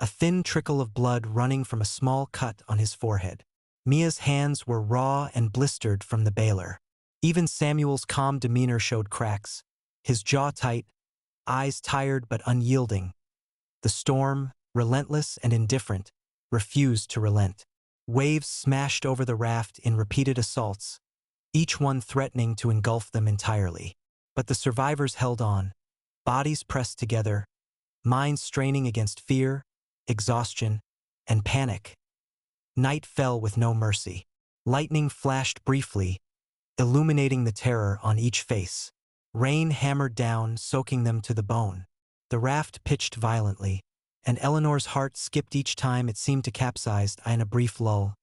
a thin trickle of blood running from a small cut on his forehead. Mia's hands were raw and blistered from the bailer. Even Samuel's calm demeanor showed cracks, his jaw tight, eyes tired but unyielding. The storm, relentless and indifferent, refused to relent. Waves smashed over the raft in repeated assaults, each one threatening to engulf them entirely. But the survivors held on, bodies pressed together, minds straining against fear, exhaustion, and panic. Night fell with no mercy. Lightning flashed briefly, illuminating the terror on each face. Rain hammered down, soaking them to the bone. The raft pitched violently, and Eleanor's heart skipped each time it seemed to capsize in a brief lull.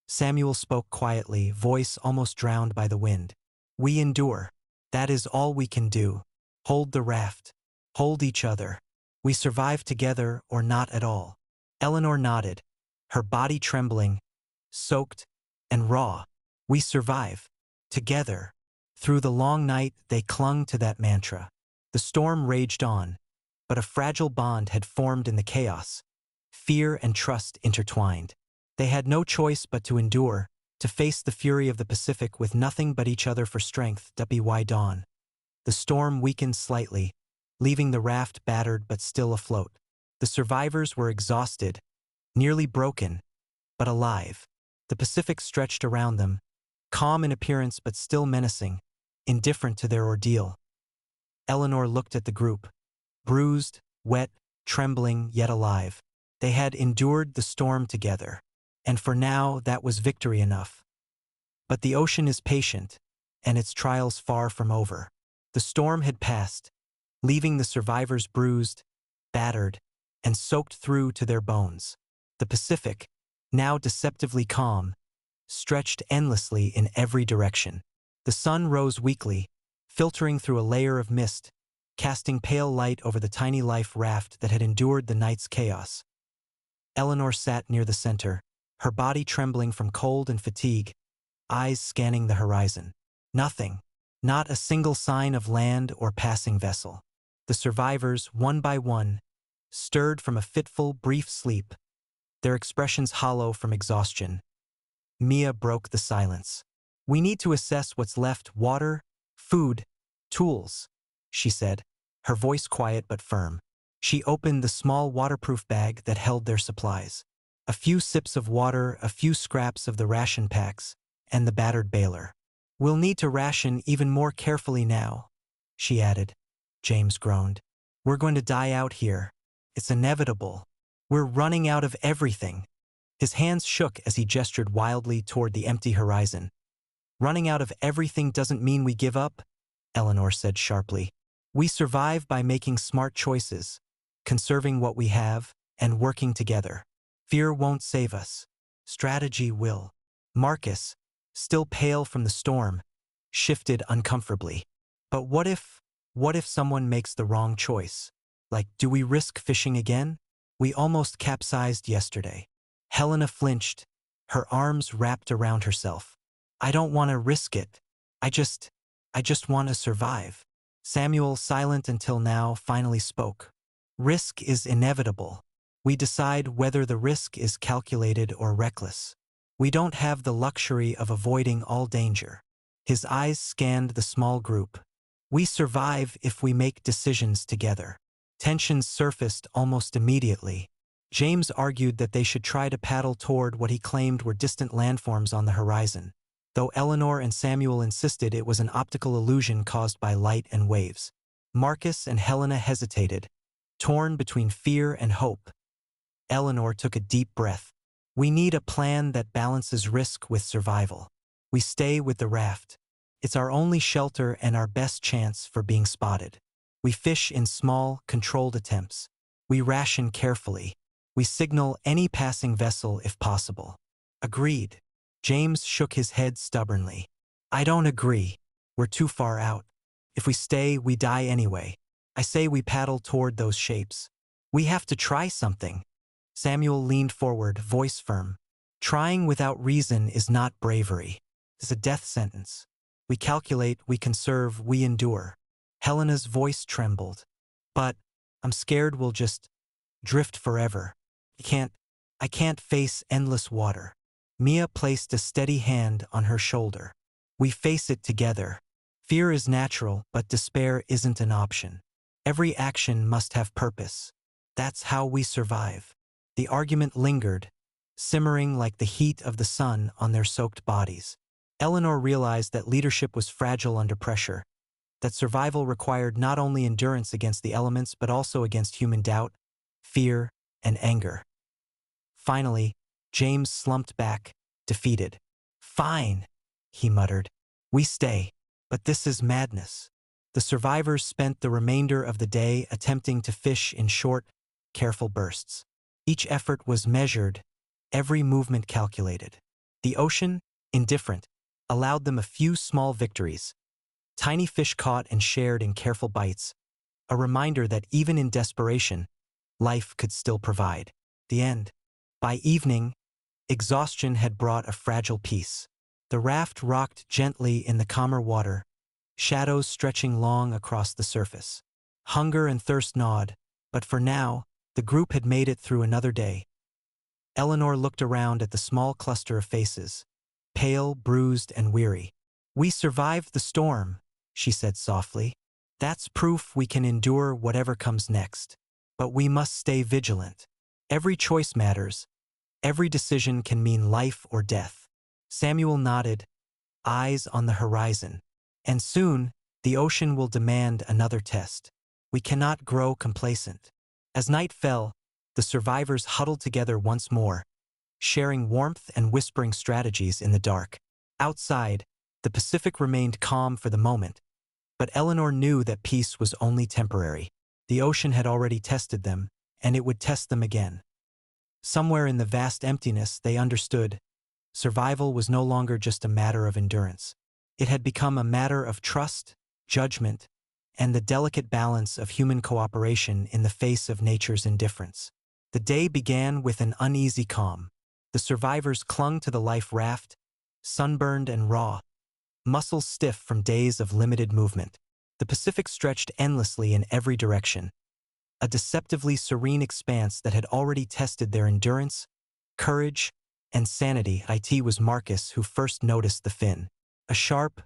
Samuel spoke quietly, voice almost drowned by the wind. "We endure. That is all we can do. Hold the raft. Hold each other. We survive together or not at all." Eleanor nodded, her body trembling, soaked, and raw. "We survive. Together." Through the long night, they clung to that mantra. The storm raged on, but a fragile bond had formed in the chaos. Fear and trust intertwined. They had no choice but to endure, to face the fury of the Pacific with nothing but each other for strength. By dawn, the storm weakened slightly, leaving the raft battered but still afloat. The survivors were exhausted, nearly broken, but alive. The Pacific stretched around them, calm in appearance but still menacing, indifferent to their ordeal. Eleanor looked at the group, bruised, wet, trembling, yet alive. They had endured the storm together, and for now that was victory enough. But the ocean is patient, and its trials far from over. The storm had passed, leaving the survivors bruised, battered, and soaked through to their bones. The Pacific, now deceptively calm, stretched endlessly in every direction. The sun rose weakly, filtering through a layer of mist, casting pale light over the tiny life raft that had endured the night's chaos. Eleanor sat near the center, her body trembling from cold and fatigue, eyes scanning the horizon. Nothing, not a single sign of land or passing vessel. The survivors, one by one, stirred from a fitful, brief sleep, their expressions hollow from exhaustion. Mia broke the silence. "We need to assess what's left: water, food, tools," she said, her voice quiet but firm. She opened the small waterproof bag that held their supplies. A few sips of water, a few scraps of the ration packs, and the battered bailer. "We'll need to ration even more carefully now," she added. James groaned. "We're going to die out here. It's inevitable. We're running out of everything." His hands shook as he gestured wildly toward the empty horizon. "Running out of everything doesn't mean we give up," Eleanor said sharply. "We survive by making smart choices, conserving what we have, and working together. Fear won't save us. Strategy will." Marcus, still pale from the storm, shifted uncomfortably. "But what if someone makes the wrong choice? Like, do we risk fishing again? We almost capsized yesterday." Helena flinched, her arms wrapped around herself. "I don't want to risk it. I just want to survive." Samuel, silent until now, finally spoke. "Risk is inevitable. We decide whether the risk is calculated or reckless. We don't have the luxury of avoiding all danger." His eyes scanned the small group. "We survive if we make decisions together." Tensions surfaced almost immediately. James argued that they should try to paddle toward what he claimed were distant landforms on the horizon, though Eleanor and Samuel insisted it was an optical illusion caused by light and waves. Marcus and Helena hesitated, torn between fear and hope. Eleanor took a deep breath. "We need a plan that balances risk with survival. We stay with the raft. It's our only shelter and our best chance for being spotted. We fish in small, controlled attempts. We ration carefully. We signal any passing vessel if possible." "Agreed." James shook his head stubbornly. "I don't agree. We're too far out. If we stay, we die anyway. I say we paddle toward those shapes. We have to try something." Samuel leaned forward, voice firm. "Trying without reason is not bravery. It's a death sentence. We calculate, we conserve, we endure." Helena's voice trembled. "But I'm scared we'll just drift forever. I can't face endless water." Mia placed a steady hand on her shoulder. "We face it together. Fear is natural, but despair isn't an option. Every action must have purpose. That's how we survive." The argument lingered, simmering like the heat of the sun on their soaked bodies. Eleanor realized that leadership was fragile under pressure. that survival required not only endurance against the elements but also against human doubt, fear, and anger. Finally, James slumped back, defeated. "Fine," he muttered. "We stay. But this is madness." The survivors spent the remainder of the day attempting to fish in short, careful bursts. Each effort was measured, every movement calculated. The ocean, indifferent, allowed them a few small victories. Tiny fish caught and shared in careful bites, a reminder that even in desperation, life could still provide. The end. By evening, exhaustion had brought a fragile peace. The raft rocked gently in the calmer water, shadows stretching long across the surface. Hunger and thirst gnawed, but for now, the group had made it through another day. Eleanor looked around at the small cluster of faces, pale, bruised, and weary. "We survived the storm," she said softly. "That's proof we can endure whatever comes next. But we must stay vigilant. Every choice matters. Every decision can mean life or death." Samuel nodded, eyes on the horizon. "And soon, the ocean will demand another test. We cannot grow complacent." As night fell, the survivors huddled together once more, sharing warmth and whispering strategies in the dark. Outside, the Pacific remained calm for the moment, but Eleanor knew that peace was only temporary. The ocean had already tested them, and it would test them again. Somewhere in the vast emptiness, they understood, survival was no longer just a matter of endurance. It had become a matter of trust, judgment, and the delicate balance of human cooperation in the face of nature's indifference. The day began with an uneasy calm. The survivors clung to the life raft, sunburned and raw, muscles stiff from days of limited movement. The Pacific stretched endlessly in every direction, a deceptively serene expanse that had already tested their endurance, courage, and sanity. It was Marcus who first noticed the fin, a sharp,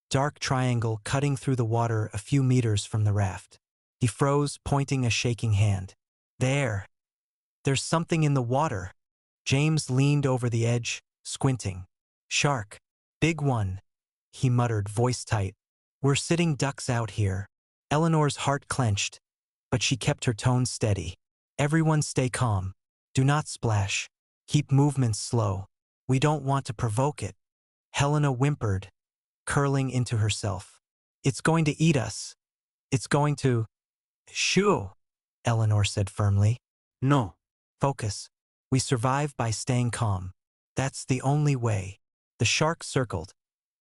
dark triangle cutting through the water a few meters from the raft. He froze, pointing a shaking hand. There's something in the water." James leaned over the edge, squinting. "Shark. Big one," he muttered, voice tight. "We're sitting ducks out here." Eleanor's heart clenched, but she kept her tone steady. "Everyone stay calm. Do not splash. Keep movements slow. We don't want to provoke it." Helena whimpered, curling into herself. "It's going to eat us. It's going to—" "Shoo," Eleanor said firmly. "No. Focus. We survive by staying calm. That's the only way." The shark circled,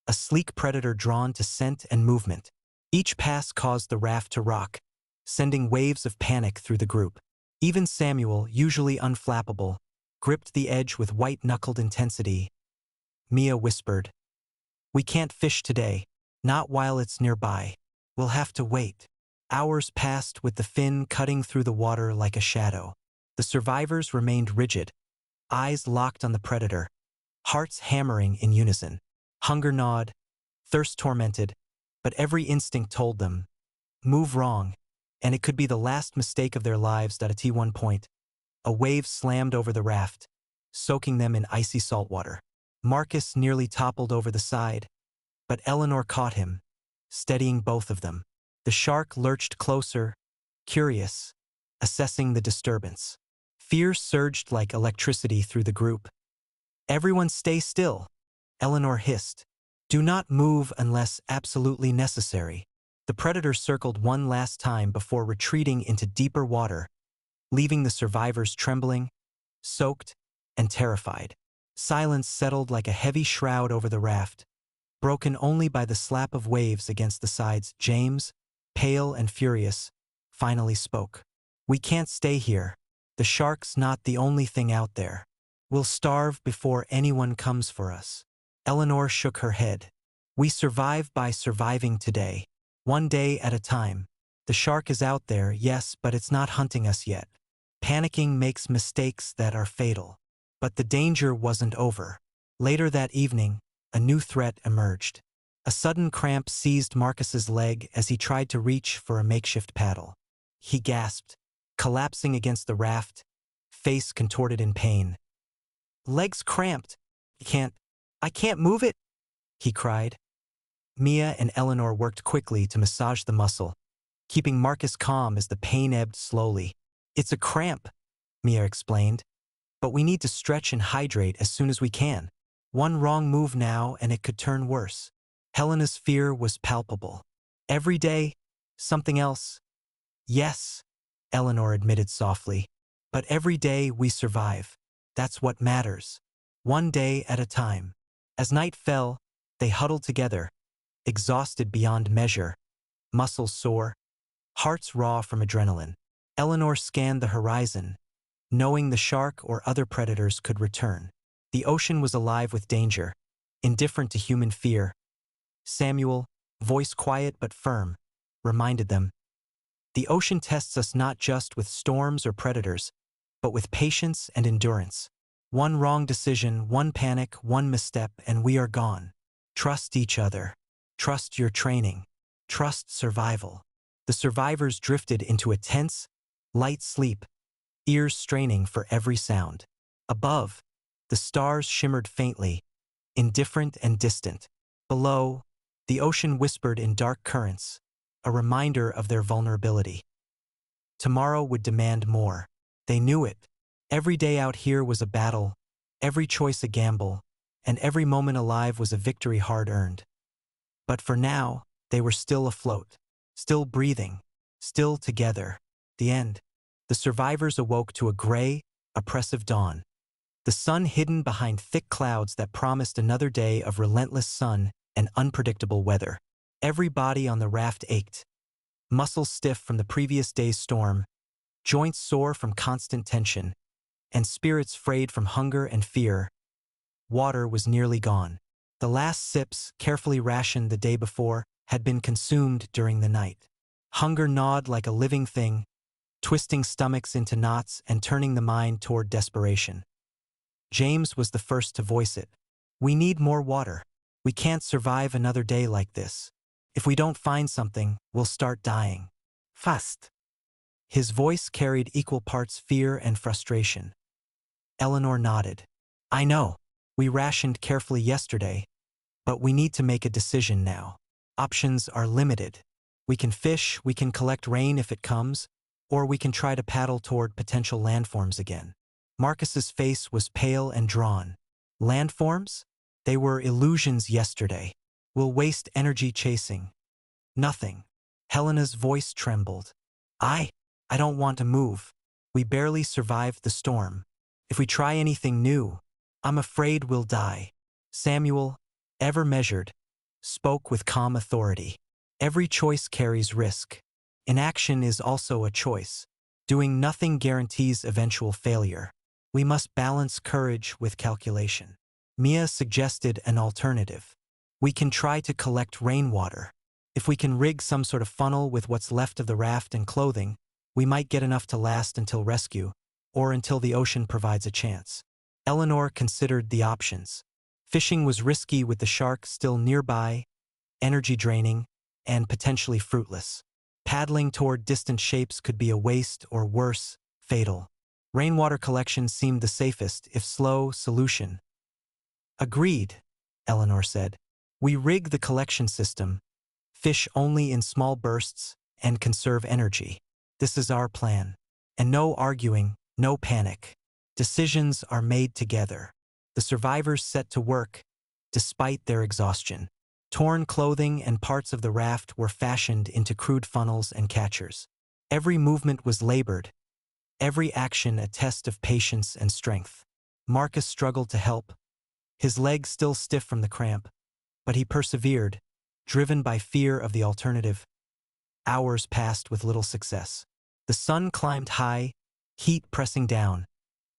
a sleek predator drawn to scent and movement. Each pass caused the raft to rock, sending waves of panic through the group. Even Samuel, usually unflappable, gripped the edge with white-knuckled intensity. Mia whispered, "We can't fish today, not while it's nearby. We'll have to wait." Hours passed with the fin cutting through the water like a shadow. The survivors remained rigid, eyes locked on the predator, hearts hammering in unison. Hunger gnawed, thirst tormented, but every instinct told them, move wrong, and it could be the last mistake of their lives. At one point, a wave slammed over the raft, soaking them in icy salt water. Marcus nearly toppled over the side, but Eleanor caught him, steadying both of them. The shark lurched closer, curious, assessing the disturbance. Fear surged like electricity through the group. "Everyone stay still," Eleanor hissed. "Do not move unless absolutely necessary." The predator circled one last time before retreating into deeper water, leaving the survivors trembling, soaked, and terrified. Silence settled like a heavy shroud over the raft, broken only by the slap of waves against the sides. James, pale and furious, finally spoke. "We can't stay here. The shark's not the only thing out there. We'll starve before anyone comes for us." Eleanor shook her head. "We survive by surviving today, one day at a time. The shark is out there, yes, but it's not hunting us yet. Panicking makes mistakes that are fatal." But the danger wasn't over. Later that evening, a new threat emerged. A sudden cramp seized Marcus's leg as he tried to reach for a makeshift paddle. He gasped, collapsing against the raft, face contorted in pain. "Legs cramped. I can't move it," he cried. Mia and Eleanor worked quickly to massage the muscle, keeping Marcus calm as the pain ebbed slowly. "It's a cramp," Mia explained, "but we need to stretch and hydrate as soon as we can. One wrong move now and it could turn worse." Helena's fear was palpable. "Every day, something else?" "Yes," Eleanor admitted softly, "but every day we survive. That's what matters. One day at a time." As night fell, they huddled together, exhausted beyond measure, muscles sore, hearts raw from adrenaline. Eleanor scanned the horizon, knowing the shark or other predators could return. The ocean was alive with danger, indifferent to human fear. Samuel, voice quiet but firm, reminded them, "The ocean tests us not just with storms or predators, but with patience and endurance. One wrong decision, one panic, one misstep, and we are gone. Trust each other. Trust your training. Trust survival." The survivors drifted into a tense, light sleep, ears straining for every sound. Above, the stars shimmered faintly, indifferent and distant. Below, the ocean whispered in dark currents, a reminder of their vulnerability. Tomorrow would demand more. They knew it. Every day out here was a battle, every choice a gamble, and every moment alive was a victory hard-earned. But for now, they were still afloat, still breathing, still together. The end. The survivors awoke to a gray, oppressive dawn. The sun hidden behind thick clouds that promised another day of relentless sun and unpredictable weather. Every body on the raft ached, muscles stiff from the previous day's storm, joints sore from constant tension, and spirits frayed from hunger and fear. Water was nearly gone. The last sips, carefully rationed the day before, had been consumed during the night. Hunger gnawed like a living thing, twisting stomachs into knots and turning the mind toward desperation. James was the first to voice it. "We need more water. We can't survive another day like this. If we don't find something, we'll start dying. Fast." His voice carried equal parts fear and frustration. Eleanor nodded. "I know. We rationed carefully yesterday, but we need to make a decision now. Options are limited. We can fish, we can collect rain if it comes, or we can try to paddle toward potential landforms again." Marcus's face was pale and drawn. "Landforms? They were illusions yesterday. We'll waste energy chasing nothing." Helena's voice trembled. I don't want to move. We barely survived the storm. If we try anything new, I'm afraid we'll die." Samuel, ever measured, spoke with calm authority. "Every choice carries risk. Inaction is also a choice. Doing nothing guarantees eventual failure. We must balance courage with calculation." Mia suggested an alternative. "We can try to collect rainwater. If we can rig some sort of funnel with what's left of the raft and clothing, we might get enough to last until rescue, or until the ocean provides a chance." Eleanor considered the options. Fishing was risky with the shark still nearby, energy draining, and potentially fruitless. Paddling toward distant shapes could be a waste or worse, fatal. Rainwater collection seemed the safest, if slow, solution. "Agreed," Eleanor said. "We rig the collection system, fish only in small bursts, and conserve energy. This is our plan. And no arguing, no panic. Decisions are made together." The survivors set to work, despite their exhaustion. Torn clothing and parts of the raft were fashioned into crude funnels and catchers. Every movement was labored, every action a test of patience and strength. Marcus struggled to help, his legs still stiff from the cramp, but he persevered, driven by fear of the alternative. Hours passed with little success. The sun climbed high, heat pressing down,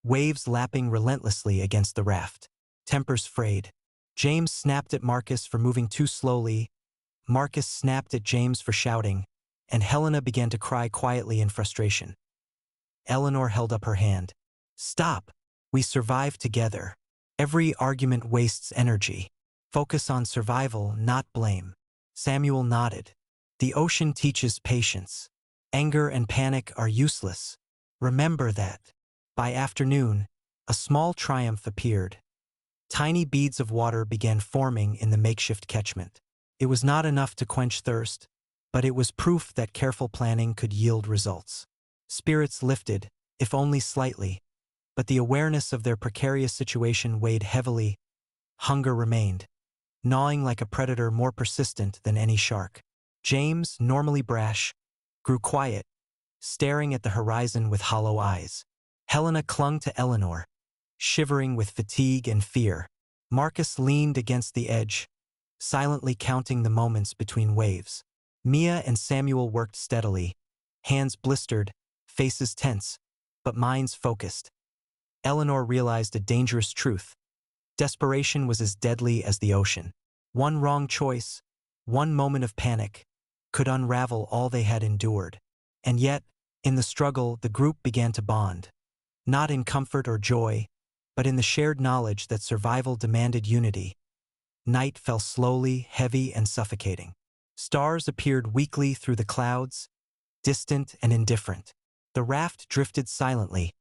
waves lapping relentlessly against the raft. Tempers frayed. James snapped at Marcus for moving too slowly, Marcus snapped at James for shouting, and Helena began to cry quietly in frustration. Eleanor held up her hand. "Stop. We survive together. Every argument wastes energy. Focus on survival, not blame." Samuel nodded. "The ocean teaches patience. Anger and panic are useless. Remember that." By afternoon, a small triumph appeared. Tiny beads of water began forming in the makeshift catchment. It was not enough to quench thirst, but it was proof that careful planning could yield results. Spirits lifted, if only slightly, but the awareness of their precarious situation weighed heavily. Hunger remained, gnawing like a predator more persistent than any shark. James, normally brash, grew quiet, staring at the horizon with hollow eyes. Helena clung to Eleanor, shivering with fatigue and fear. Marcus leaned against the edge, silently counting the moments between waves. Mia and Samuel worked steadily, hands blistered, faces tense, but minds focused. Eleanor realized a dangerous truth. Desperation was as deadly as the ocean. One wrong choice, one moment of panic, could unravel all they had endured. And yet, in the struggle, the group began to bond. Not in comfort or joy, but in the shared knowledge that survival demanded unity. Night fell slowly, heavy and suffocating. Stars appeared weakly through the clouds, distant and indifferent. The raft drifted silently,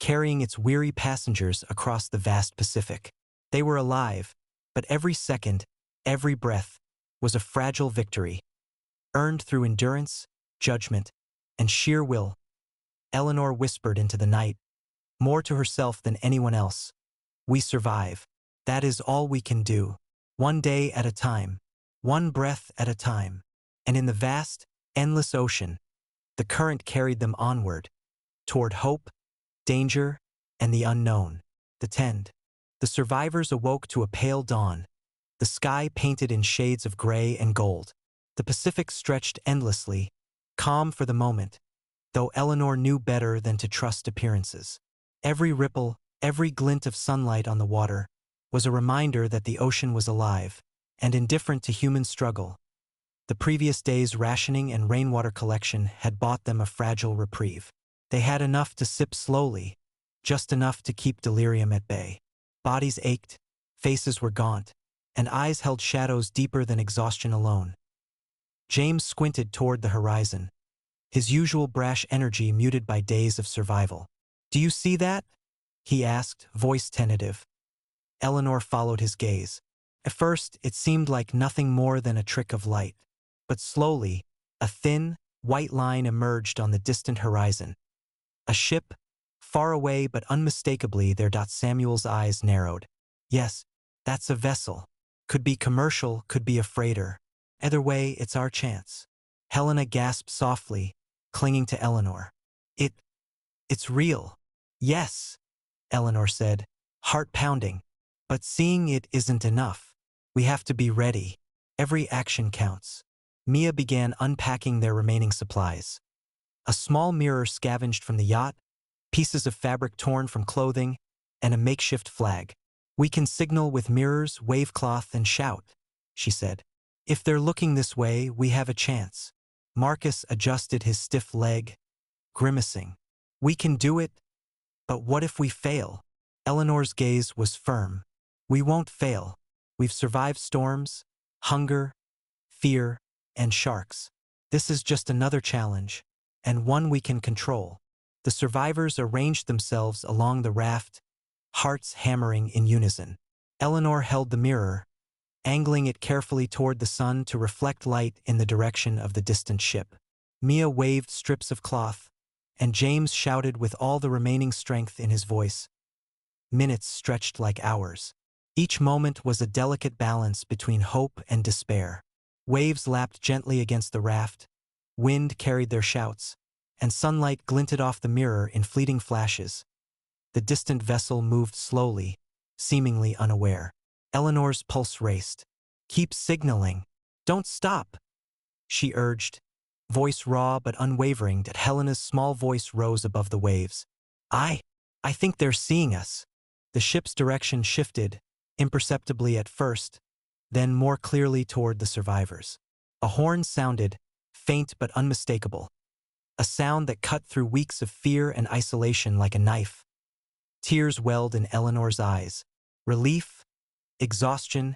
carrying its weary passengers across the vast Pacific. They were alive, but every second, every breath, was a fragile victory, earned through endurance, judgment, and sheer will. Eleanor whispered into the night, more to herself than anyone else. We survive. That is all we can do. One day at a time, one breath at a time. And in the vast, endless ocean, the current carried them onward, toward hope, danger, and the unknown. The tend. The survivors awoke to a pale dawn, the sky painted in shades of gray and gold. The Pacific stretched endlessly, calm for the moment, though Eleanor knew better than to trust appearances. Every ripple, every glint of sunlight on the water, was a reminder that the ocean was alive and indifferent to human struggle. The previous day's rationing and rainwater collection had bought them a fragile reprieve. They had enough to sip slowly, just enough to keep delirium at bay. Bodies ached, faces were gaunt, and eyes held shadows deeper than exhaustion alone. James squinted toward the horizon, his usual brash energy muted by days of survival. "Do you see that?" he asked, voice tentative. Eleanor followed his gaze. At first, it seemed like nothing more than a trick of light. But slowly, a thin, white line emerged on the distant horizon. A ship, far away but unmistakably there. Samuel's eyes narrowed. Yes, that's a vessel. Could be commercial, could be a freighter. Either way, it's our chance. Helena gasped softly, clinging to Eleanor. It's real. Yes, Eleanor said, heart pounding. But seeing it isn't enough. We have to be ready. Every action counts. Mia began unpacking their remaining supplies. A small mirror scavenged from the yacht, pieces of fabric torn from clothing, and a makeshift flag. We can signal with mirrors, wave cloth, and shout, she said. If they're looking this way, we have a chance. Marcus adjusted his stiff leg, grimacing. We can do it, but what if we fail? Eleanor's gaze was firm. We won't fail. We've survived storms, hunger, fear, and sharks. This is just another challenge, and one we can control. The survivors arranged themselves along the raft, hearts hammering in unison. Eleanor held the mirror, angling it carefully toward the sun to reflect light in the direction of the distant ship. Mia waved strips of cloth, and James shouted with all the remaining strength in his voice. Minutes stretched like hours. Each moment was a delicate balance between hope and despair. Waves lapped gently against the raft, wind carried their shouts, and sunlight glinted off the mirror in fleeting flashes. The distant vessel moved slowly, seemingly unaware. Eleanor's pulse raced. Keep signaling. Don't stop, she urged, voice raw but unwavering. That Helena's small voice rose above the waves. I think they're seeing us. The ship's direction shifted, imperceptibly at first, then more clearly toward the survivors. A horn sounded, faint but unmistakable. A sound that cut through weeks of fear and isolation like a knife. Tears welled in Eleanor's eyes. Relief, exhaustion,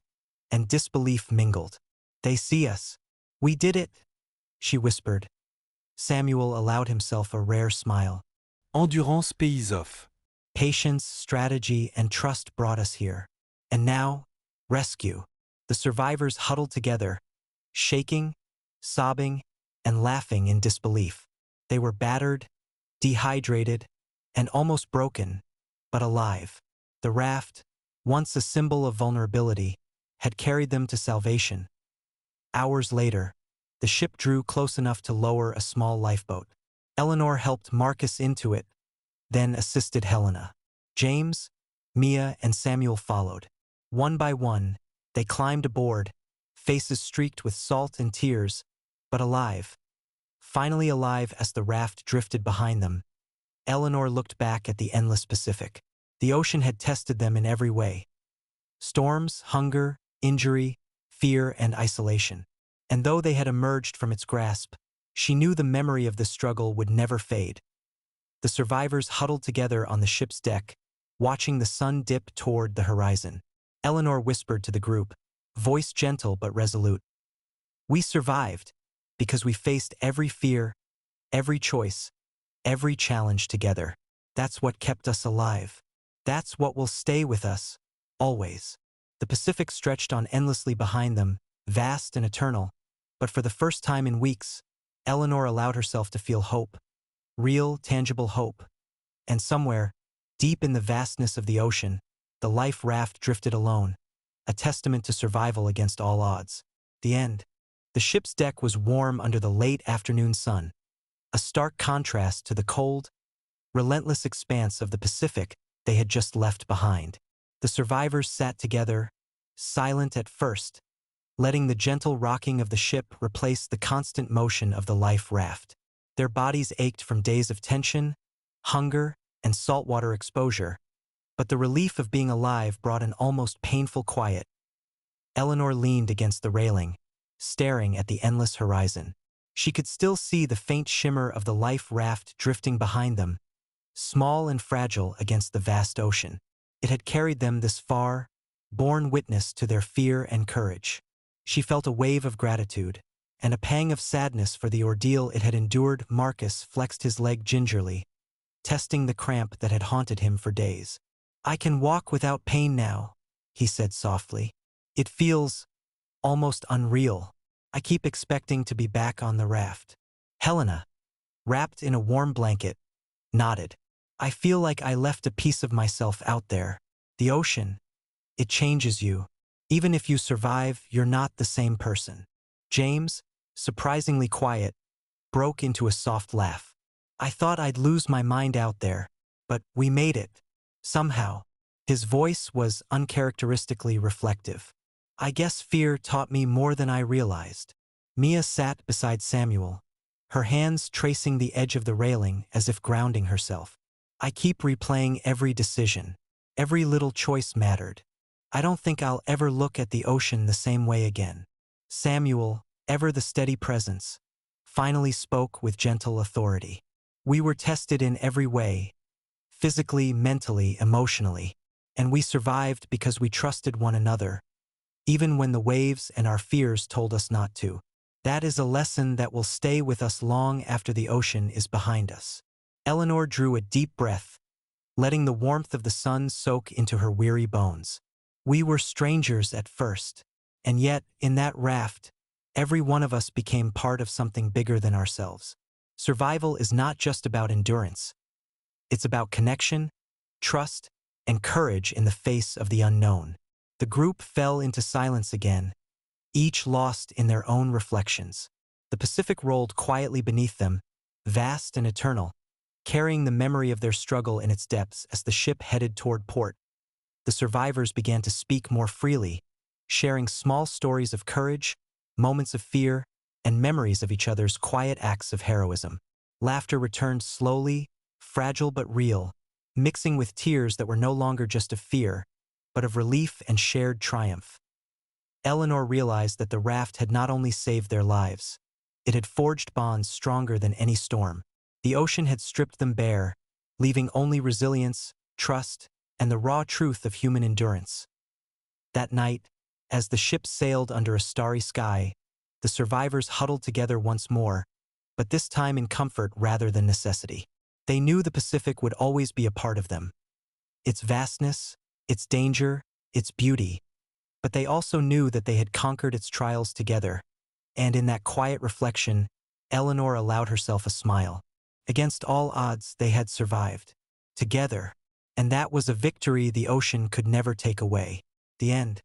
and disbelief mingled. They see us. We did it, she whispered. Samuel allowed himself a rare smile. Endurance pays off. Patience, strategy, and trust brought us here. And now, rescue. The survivors huddled together, shaking, sobbing, and laughing in disbelief. They were battered, dehydrated, and almost broken, but alive. The raft, once a symbol of vulnerability, had carried them to salvation. Hours later, the ship drew close enough to lower a small lifeboat. Eleanor helped Marcus into it, then assisted Helena. James, Mia, and Samuel followed. One by one, they climbed aboard, faces streaked with salt and tears, but alive. Finally alive as the raft drifted behind them, Eleanor looked back at the endless Pacific. The ocean had tested them in every way. Storms, hunger, injury, fear, and isolation. And though they had emerged from its grasp, she knew the memory of the struggle would never fade. The survivors huddled together on the ship's deck, watching the sun dip toward the horizon. Eleanor whispered to the group, voice gentle but resolute. "We survived because we faced every fear, every choice, every challenge together. That's what kept us alive. That's what will stay with us, always." The Pacific stretched on endlessly behind them, vast and eternal, but for the first time in weeks, Eleanor allowed herself to feel hope. Real, tangible hope. And somewhere, deep in the vastness of the ocean, the life raft drifted alone, a testament to survival against all odds. The end. The ship's deck was warm under the late afternoon sun, a stark contrast to the cold, relentless expanse of the Pacific they had just left behind. The survivors sat together, silent at first, letting the gentle rocking of the ship replace the constant motion of the life raft. Their bodies ached from days of tension, hunger, and saltwater exposure, but the relief of being alive brought an almost painful quiet. Eleanor leaned against the railing, staring at the endless horizon. She could still see the faint shimmer of the life raft drifting behind them, small and fragile against the vast ocean. It had carried them this far, borne witness to their fear and courage. She felt a wave of gratitude, and a pang of sadness for the ordeal it had endured. Marcus flexed his leg gingerly, testing the cramp that had haunted him for days. "I can walk without pain now," he said softly. "It feels almost unreal. I keep expecting to be back on the raft." Helena, wrapped in a warm blanket, nodded. "I feel like I left a piece of myself out there. The ocean, it changes you. Even if you survive, you're not the same person." James, surprisingly quiet, broke into a soft laugh. "I thought I'd lose my mind out there, but we made it. Somehow." His voice was uncharacteristically reflective. "I guess fear taught me more than I realized." Mia sat beside Samuel, her hands tracing the edge of the railing as if grounding herself. "I keep replaying every decision. Every little choice mattered. I don't think I'll ever look at the ocean the same way again." Samuel, ever the steady presence, finally spoke with gentle authority. "We were tested in every way, physically, mentally, emotionally, and we survived because we trusted one another, even when the waves and our fears told us not to. That is a lesson that will stay with us long after the ocean is behind us." Eleanor drew a deep breath, letting the warmth of the sun soak into her weary bones. "We were strangers at first, and yet, in that raft, every one of us became part of something bigger than ourselves." Survival is not just about endurance. It's about connection, trust, and courage in the face of the unknown. The group fell into silence again, each lost in their own reflections. The Pacific rolled quietly beneath them, vast and eternal, carrying the memory of their struggle in its depths. As the ship headed toward port, the survivors began to speak more freely, sharing small stories of courage, moments of fear, and memories of each other's quiet acts of heroism. Laughter returned slowly, fragile but real, mixing with tears that were no longer just of fear, but of relief and shared triumph. Eleanor realized that the raft had not only saved their lives, it had forged bonds stronger than any storm. The ocean had stripped them bare, leaving only resilience, trust, and the raw truth of human endurance. That night, as the ship sailed under a starry sky, the survivors huddled together once more, but this time in comfort rather than necessity. They knew the Pacific would always be a part of them. Its vastness, its danger, its beauty. But they also knew that they had conquered its trials together, And in that quiet reflection, Eleanor allowed herself a smile. Against all odds, they had survived. Together. And that was a victory the ocean could never take away. The end.